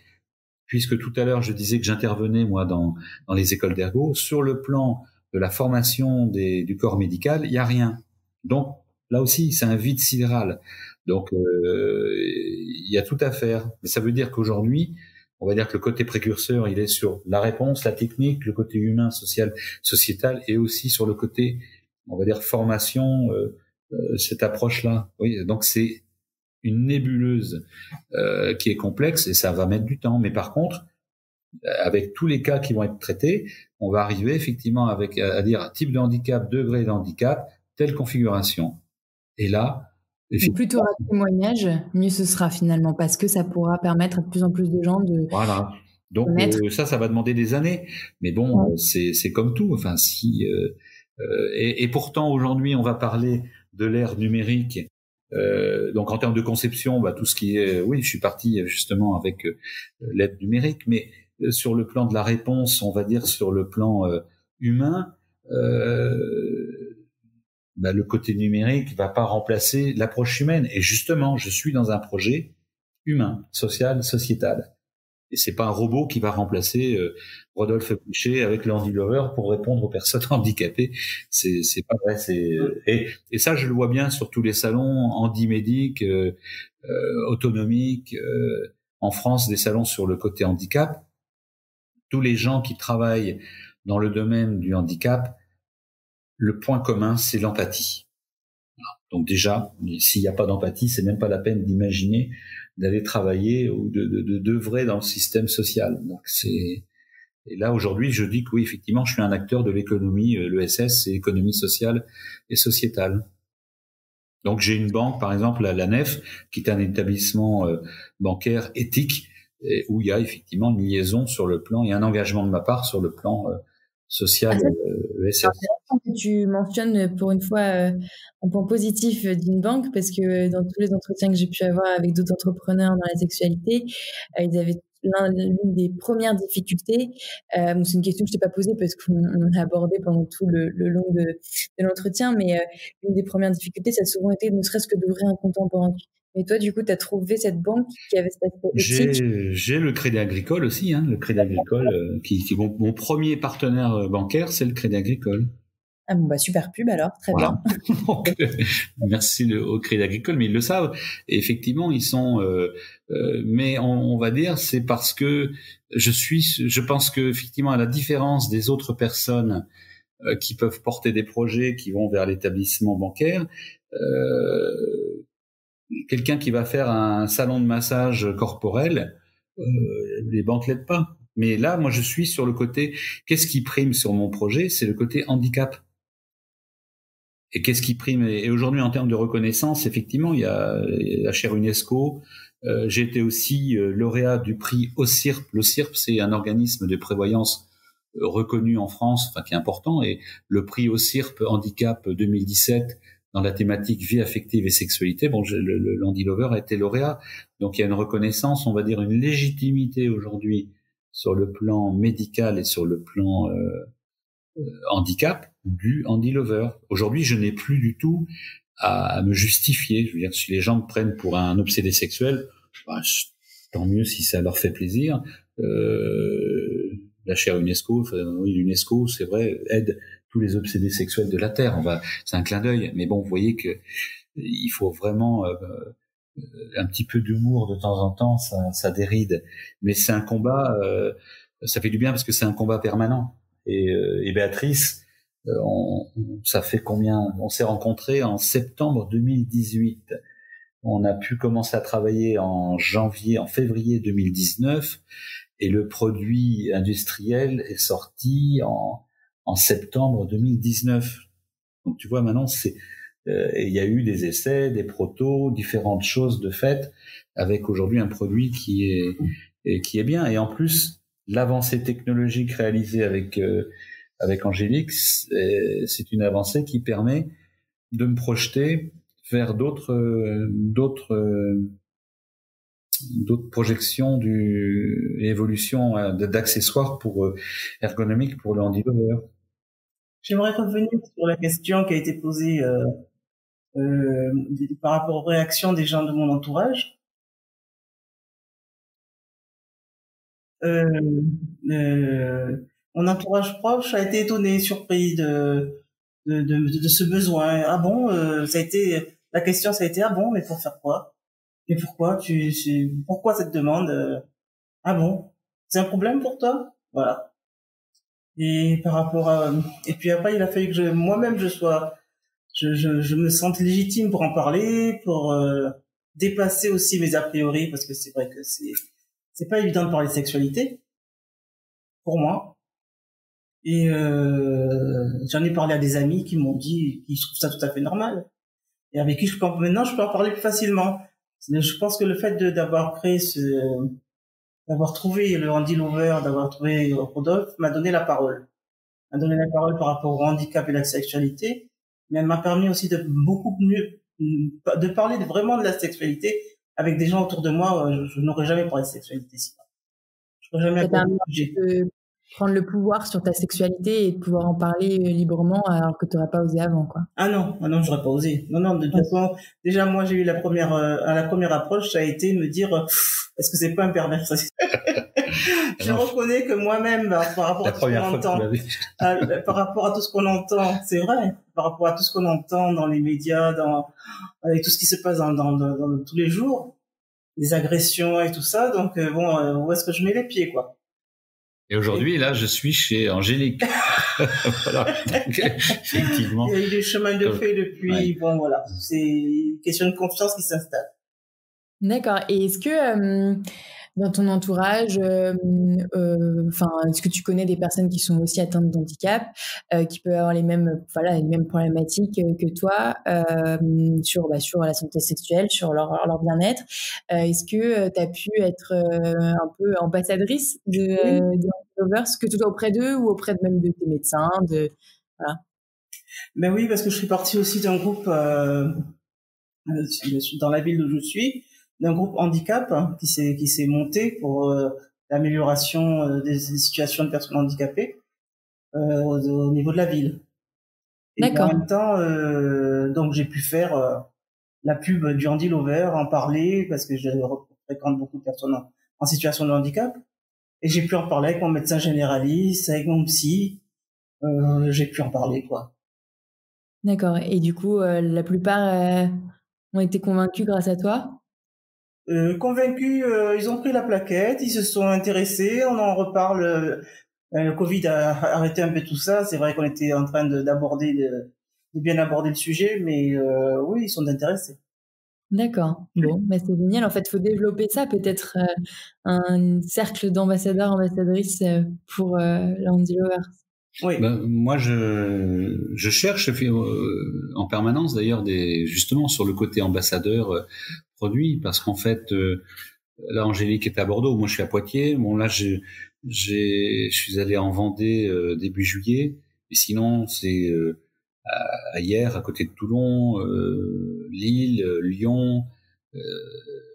Puisque tout à l'heure je disais que j'intervenais moi dans les écoles d'ergo, sur le plan de la formation du corps médical, il y a rien. Donc là aussi c'est un vide sidéral. Donc il y a tout à faire. Mais ça veut dire qu'aujourd'hui, on va dire que le côté précurseur, il est sur la réponse, la technique, le côté humain, social, sociétal, et aussi sur le côté, on va dire formation, cette approche-là. Oui, donc c'est une nébuleuse qui est complexe et ça va mettre du temps. Mais par contre, avec tous les cas qui vont être traités, on va arriver effectivement à dire type de handicap, degré de handicap, telle configuration. Et là, plus tu auras de témoignages, mieux ce sera finalement, parce que ça pourra permettre à de plus en plus de gens de... Voilà. Donc ça va demander des années. Mais bon, c'est comme tout. Enfin, et pourtant aujourd'hui, on va parler de l'ère numérique. Donc en termes de conception, tout ce qui est, oui, je suis parti justement avec l'aide numérique, mais sur le plan de la réponse, on va dire sur le plan humain, le côté numérique va pas remplacer l'approche humaine. Et justement, je suis dans un projet humain, social, sociétal. Et c'est pas un robot qui va remplacer Rodolphe Boucher avec le Handy Lover pour répondre aux personnes handicapées. C'est pas vrai. Et ça, je le vois bien sur tous les salons handimédiques, autonomiques. En France, des salons sur le côté handicap. Tous les gens qui travaillent dans le domaine du handicap, le point commun, c'est l'empathie. Donc déjà, s'il n'y a pas d'empathie, c'est même pas la peine d'imaginer d'aller travailler ou d'œuvrer dans le système social. Donc et là aujourd'hui, je dis que oui, effectivement, je suis un acteur de l'économie. L'ESS, c'est économie sociale et sociétale. Donc j'ai une banque, par exemple, la Nef, qui est un établissement bancaire éthique, où il y a effectivement une liaison sur le plan, il y a un engagement de ma part sur le plan social ESS. C'est intéressant que tu mentionnes pour une fois un point positif d'une banque, parce que dans tous les entretiens que j'ai pu avoir avec d'autres entrepreneurs dans la sexualité, ils avaient l'une des premières difficultés, c'est une question que je t'ai pas posée parce qu'on a abordé pendant tout le long de l'entretien, mais l'une des premières difficultés, ça a souvent été ne serait-ce que d'ouvrir un compte en banque. Mais toi, du coup, tu as trouvé cette banque qui avait cet aspect éthique? J'ai le Crédit Agricole aussi, hein, le Crédit Agricole, qui mon premier partenaire bancaire, c'est le Crédit Agricole. Ah bon, bah super pub alors, très Voilà. bien. Donc, merci au Crédit Agricole, mais ils le savent. Et effectivement, ils sont. Mais on va dire, c'est parce que je pense que effectivement, à la différence des autres personnes qui peuvent porter des projets qui vont vers l'établissement bancaire, quelqu'un qui va faire un salon de massage corporel, les banques l'aident pas. Mais là, moi, je suis sur le côté. Qu'est-ce qui prime sur mon projet? C'est le côté handicap. Et qu'est-ce qui prime? Et aujourd'hui, en termes de reconnaissance, effectivement, il y a la chaire UNESCO. J'ai été aussi lauréat du prix OCIRP. L'OCIRP, c'est un organisme de prévoyance reconnu en France, enfin qui est important. Et le prix OCIRP Handicap 2017 dans la thématique vie affective et sexualité, bon, l'Andy Lover a été lauréat. Donc il y a une reconnaissance, on va dire une légitimité aujourd'hui sur le plan médical et sur le plan handicap du Andy Lover. Aujourd'hui, je n'ai plus du tout à me justifier. Je veux dire, si les gens me prennent pour un obsédé sexuel, bah, tant mieux si ça leur fait plaisir. La chaire UNESCO, oui, l'UNESCO, c'est vrai, aide tous les obsédés sexuels de la Terre. C'est un clin d'œil, mais bon, vous voyez que il faut vraiment un petit peu d'humour de temps en temps, ça déride. Mais c'est un combat, ça fait du bien parce que c'est un combat permanent. Et Béatrice, ça fait combien? On s'est rencontrés en septembre 2018. On a pu commencer à travailler en février 2019, et le produit industriel est sorti en septembre 2019. Donc tu vois, maintenant il y a eu des essais, des protos, différentes choses de fait, avec aujourd'hui un produit qui est bien. Et en plus, l'avancée technologique réalisée avec Angélique, c'est une avancée qui permet de me projeter vers d'autres projections et évolutions d'accessoires ergonomiques pour le Andy Lover. J'aimerais revenir sur la question qui a été posée par rapport aux réactions des gens de mon entourage. Mon entourage proche a été étonné, surpris de ce besoin. Ah bon, la question ça a été, ah bon, mais pour faire quoi? Et pourquoi pourquoi cette demande? Ah bon, c'est un problème pour toi? Voilà. Et et puis après, il a fallu que moi-même je me sente légitime pour en parler, pour dépasser aussi mes a priori, parce que c'est vrai que c'est pas évident de parler de sexualité pour moi. Et j'en ai parlé à des amis qui m'ont dit qu'ils trouvent ça tout à fait normal, et avec qui maintenant je peux en parler plus facilement. Je pense que le fait d'avoir d'avoir trouvé le Andy Lover, d'avoir trouvé Rodolphe, m'a donné la parole par rapport au handicap et la sexualité, mais elle m'a permis aussi de beaucoup mieux de parler vraiment de la sexualité avec des gens autour de moi. Je n'aurais jamais parlé de sexualité sinon. Je n'aurais jamais de prendre le pouvoir sur ta sexualité et de pouvoir en parler librement alors que tu n'aurais pas osé avant, quoi. Ah non, j'aurais pas osé. Non, de toute façon, déjà moi j'ai eu à la première approche, ça a été de me dire est-ce que c'est pas un pervers? Je reconnais que moi-même, par rapport à tout ce qu'on entend, par rapport à tout ce qu'on entend, c'est vrai, par rapport à tout ce qu'on entend dans les médias, avec tout ce qui se passe dans tous les jours, les agressions et tout ça, donc bon, où est-ce que je mets les pieds, quoi? Et aujourd'hui, là, je suis chez Angélique. Voilà. Donc, effectivement. Il y a eu des chemins de fait depuis. Ouais. Bon, voilà. C'est une question de confiance qui s'installe. D'accord. Et est-ce que dans ton entourage, est-ce que tu connais des personnes qui sont aussi atteintes d'handicap, qui peuvent avoir les mêmes problématiques que toi sur la santé sexuelle, sur leur bien-être? Est-ce que tu as pu être un peu ambassadrice de Lovers, que ce soit auprès d'eux ou auprès même de tes médecins, voilà. Ben oui, parce que je fais partie aussi d'un groupe dans la ville où je suis, d'un groupe handicap qui s'est monté pour l'amélioration des situations de personnes handicapées au niveau de la ville. Et D'accord. en même temps, donc j'ai pu faire la pub du Andy Lover, en parler, parce que je fréquente beaucoup de personnes en situation de handicap. Et j'ai pu en parler avec mon médecin généraliste, avec mon psy. J'ai pu en parler, quoi. D'accord. Et du coup, la plupart ont été convaincus grâce à toi? Convaincus, ils ont pris la plaquette, ils se sont intéressés, on en reparle. Le Covid a arrêté un peu tout ça. C'est vrai qu'on était en train de bien aborder le sujet, mais oui, ils sont intéressés. D'accord. Bon, bah, c'est génial. En fait, il faut développer ça, peut-être un cercle d'ambassadeurs, ambassadrices pour l'Andy Lover. Oui. Ben, moi, je cherche en permanence d'ailleurs justement sur le côté ambassadeur produit, parce qu'en fait, là, Angélique est à Bordeaux, moi je suis à Poitiers. Bon, là, je suis allé en Vendée début juillet, et sinon c'est hier à côté de Toulon, Lille, Lyon.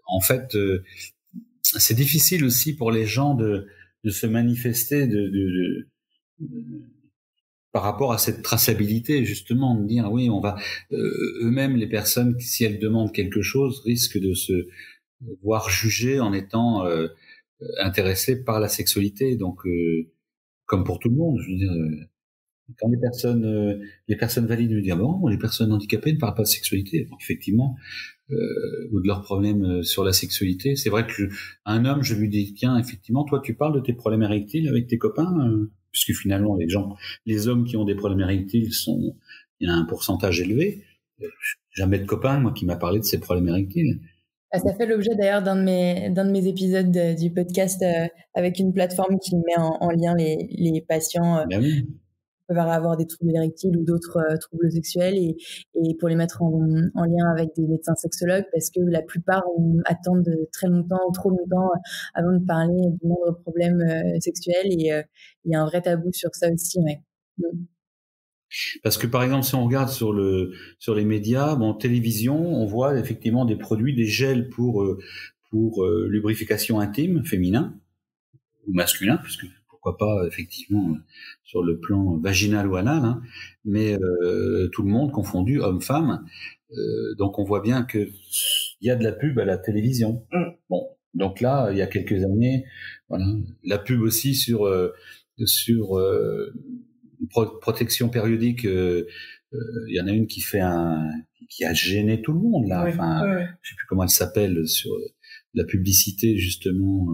En fait, c'est difficile aussi pour les gens de se manifester par rapport à cette traçabilité, justement, de dire oui, on va eux-mêmes, les personnes, si elles demandent quelque chose, risquent de se voir jugées en étant intéressées par la sexualité. Donc, comme pour tout le monde, je veux dire, quand les personnes valides nous disent bon, les personnes handicapées ne parlent pas de sexualité. Donc, effectivement, ou de leurs problèmes sur la sexualité. C'est vrai que un homme, je lui dis tiens, effectivement, toi, tu parles de tes problèmes érectiles avec tes copains, puisque finalement, les hommes qui ont des problèmes érectiles il y a un pourcentage élevé. Jamais de copain, moi, qui m'a parlé de ses problèmes érectiles. Ça fait l'objet d'ailleurs d'un de mes épisodes du podcast avec une plateforme qui met en lien les patients Ben oui. peuvent avoir des troubles érectiles ou d'autres troubles sexuels et pour les mettre en lien avec des médecins sexologues, parce que la plupart attendent très longtemps ou trop longtemps avant de parler du moindre problème sexuel, et il y a un vrai tabou sur ça aussi, ouais. Parce que par exemple, si on regarde sur les médias, télévision, on voit effectivement des produits, des gels pour lubrification intime féminin ou masculin, puisque pourquoi pas effectivement sur le plan vaginal ou anal, hein, mais tout le monde confondu, homme-femme. Donc on voit bien que il y a de la pub à la télévision. Bon, donc là, il y a quelques années, voilà, la pub aussi sur protection périodique, il y en a une qui a gêné tout le monde là. Oui, enfin, oui. Je sais plus comment elle s'appelle, sur la publicité justement.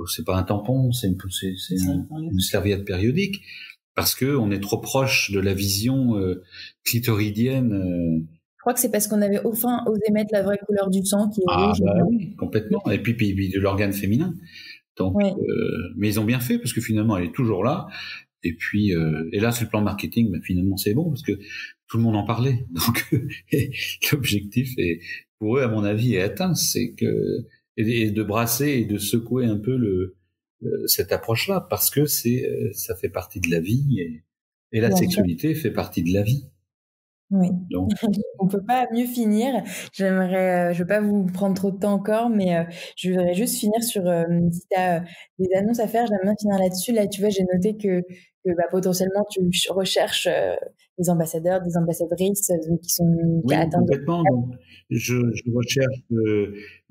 C'est pas un tampon, c'est une serviette périodique, parce que on est trop proche de la vision clitoridienne. Je crois que c'est parce qu'on avait enfin osé mettre la vraie couleur du sang, qui est rouge. Bah oui, complètement. Et puis de l'organe féminin. Donc, oui. Mais ils ont bien fait, parce que finalement, elle est toujours là. Et puis, et là, sur le plan marketing, finalement, c'est bon, parce que tout le monde en parlait. Donc, l'objectif pour eux, à mon avis, est atteint. C'est que, et de brasser et de secouer un peu cette approche-là, parce que ça fait partie de la vie, et la sexualité fait partie de la vie. Oui. Donc, on peut pas mieux finir. Je vais pas vous prendre trop de temps encore, mais je voudrais juste finir sur si tu as des annonces à faire. J'aime bien finir là-dessus. Là, tu vois, j'ai noté que potentiellement tu recherches des ambassadeurs, des ambassadrices qui sont atteints. Complètement. Donc, je recherche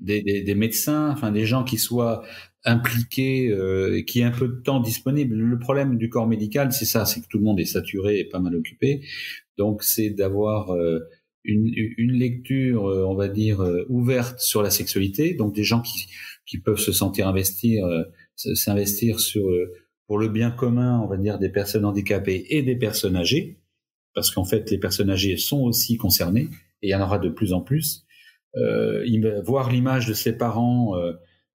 des médecins, enfin des gens qui soient impliqués et qui aient un peu de temps disponible. Le problème du corps médical, c'est ça, c'est que tout le monde est saturé et pas mal occupé. Donc, c'est d'avoir une lecture, on va dire, ouverte sur la sexualité. Donc, des gens qui peuvent se sentir s'investir pour le bien commun, on va dire, des personnes handicapées et des personnes âgées. Parce qu'en fait, les personnes âgées sont aussi concernées, et il y en aura de plus en plus. Voir l'image de ses parents,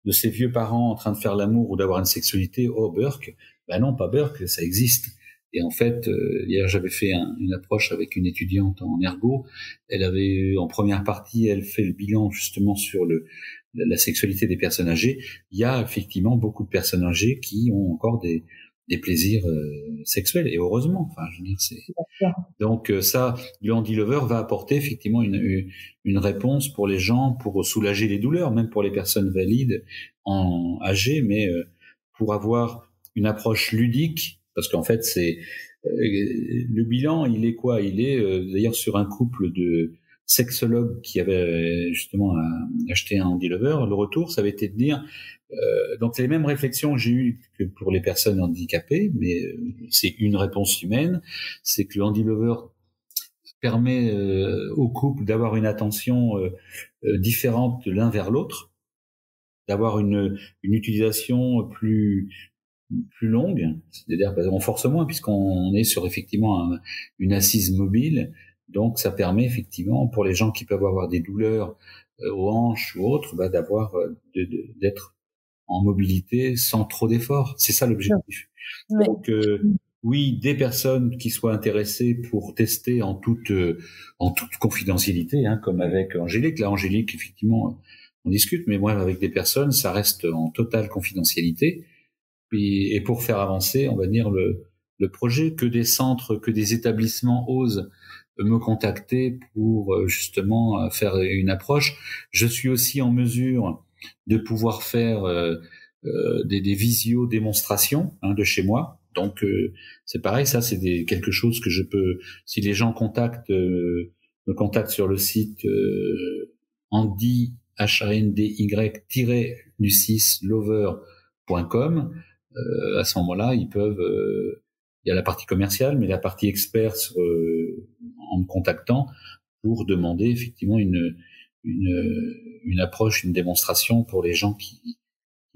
de ses vieux parents en train de faire l'amour ou d'avoir une sexualité, oh, Burke. Ben non, pas Burke, ça existe. Et en fait, hier, j'avais fait une approche avec une étudiante en ergo. Elle avait, en première partie, elle fait le bilan justement sur la sexualité des personnes âgées. Il y a effectivement beaucoup de personnes âgées qui ont encore des plaisirs sexuels, et heureusement. Enfin, je veux dire, donc ça, le Andy Lover va apporter effectivement une réponse pour les gens, pour soulager les douleurs, même pour les personnes valides âgées, mais pour avoir une approche ludique. Parce qu'en fait, c'est le bilan, il est quoi? Il est d'ailleurs sur un couple sexologue qui avait justement acheté un Andy Lover, le retour, ça avait été de dire, donc les mêmes réflexions que j'ai eues que pour les personnes handicapées, mais c'est une réponse humaine, c'est que le Andy Lover permet au couple d'avoir une attention différente de l'un vers l'autre, d'avoir une utilisation plus longue, c'est-à-dire on force moins puisqu'on est sur effectivement une assise mobile. Donc, ça permet effectivement, pour les gens qui peuvent avoir des douleurs aux hanches ou autres, d'être en mobilité sans trop d'efforts. C'est ça l'objectif. Ouais. Donc, oui, des personnes qui soient intéressées pour tester en toute confidentialité, hein, comme avec Angélique. Là, Angélique, effectivement, on discute, mais moi, avec des personnes, ça reste en totale confidentialité. Et pour faire avancer, on va dire, le projet, que des centres, que des établissements osent me contacter pour justement faire une approche. Je suis aussi en mesure de pouvoir faire des visio démonstrations de chez moi. Donc c'est pareil, ça c'est quelque chose que je peux, si les gens me contactent sur le site andy-lover.com, à ce moment-là ils peuvent il y a la partie commerciale, mais la partie expert en me contactant pour demander effectivement une approche, une démonstration pour les gens qui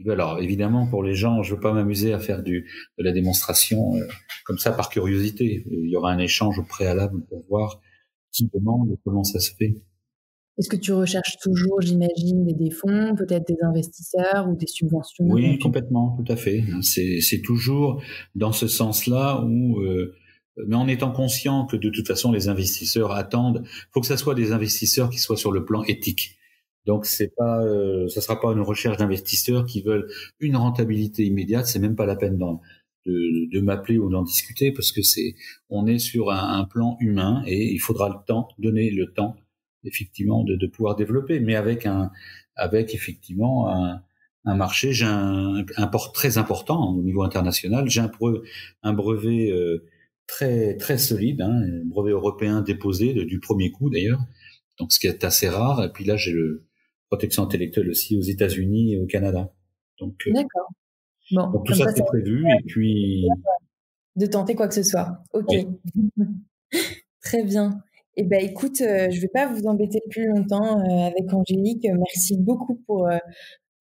veulent. Alors évidemment, pour les gens, je veux pas m'amuser à faire de la démonstration comme ça par curiosité. Il y aura un échange au préalable pour voir qui demande et comment ça se fait. Est-ce que tu recherches toujours, j'imagine, des fonds, peut-être des investisseurs ou des subventions? Oui, complètement, tout à fait. C'est toujours dans ce sens-là où, mais en étant conscient que de toute façon les investisseurs attendent, faut que ça soit des investisseurs qui soient sur le plan éthique. Donc c'est pas, ça sera pas une recherche d'investisseurs qui veulent une rentabilité immédiate. C'est même pas la peine de m'appeler ou d'en discuter parce que on est sur un plan humain et il faudra donner le temps effectivement de pouvoir développer, mais avec effectivement un marché. J'ai un port très important au niveau international. J'ai un brevet très très solide, un brevet européen déposé du premier coup d'ailleurs, donc ce qui est assez rare. Et puis là j'ai le protection intellectuelle aussi aux États-Unis et au Canada. Donc d'accord. Bon, donc tout ça c'est prévu et puis de tenter quoi que ce soit. Ok. Oui. Très bien. Eh ben, écoute, je vais pas vous embêter plus longtemps avec Angélique. Merci beaucoup pour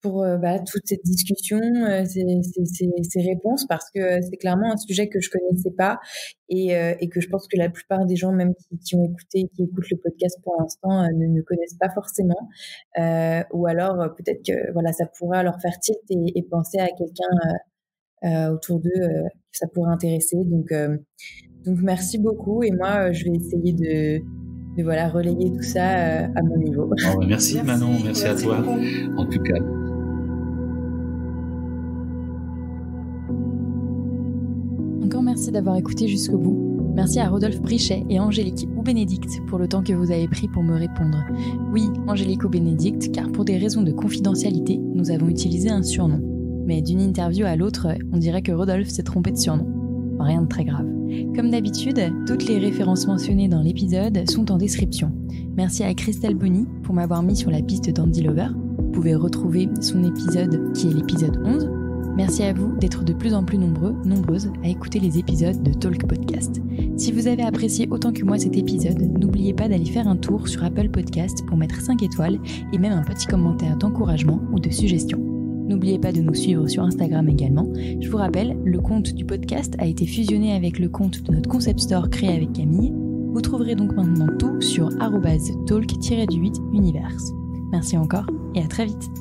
toute cette discussion, ces réponses, parce que c'est clairement un sujet que je connaissais pas et que je pense que la plupart des gens, même qui ont écouté, qui écoutent le podcast pour l'instant, ne connaissent pas forcément. Ou alors peut-être que voilà, ça pourra leur faire tilt et penser à quelqu'un autour d'eux que ça pourrait intéresser. Donc merci beaucoup, et moi je vais essayer de voilà, relayer tout ça à mon niveau. Oh, merci Manon, merci à toi en tout cas. Encore merci d'avoir écouté jusqu'au bout. Merci à Rodolphe Brichet et Angélique ou Bénédicte pour le temps que vous avez pris pour me répondre. Oui, Angélique ou Bénédicte, car pour des raisons de confidentialité, nous avons utilisé un surnom. Mais d'une interview à l'autre, on dirait que Rodolphe s'est trompé de surnom. Rien de très grave. Comme d'habitude, toutes les références mentionnées dans l'épisode sont en description. Merci à Christelle Bonny pour m'avoir mis sur la piste d'Andy Lover. Vous pouvez retrouver son épisode qui est l'épisode 11. Merci à vous d'être de plus en plus nombreuses à écouter les épisodes de Talk Podcast. Si vous avez apprécié autant que moi cet épisode, n'oubliez pas d'aller faire un tour sur Apple Podcast pour mettre 5 étoiles et même un petit commentaire d'encouragement ou de suggestion. N'oubliez pas de nous suivre sur Instagram également. Je vous rappelle, le compte du podcast a été fusionné avec le compte de notre concept store créé avec Camille. Vous trouverez donc maintenant tout sur @talk-univers. Merci encore et à très vite.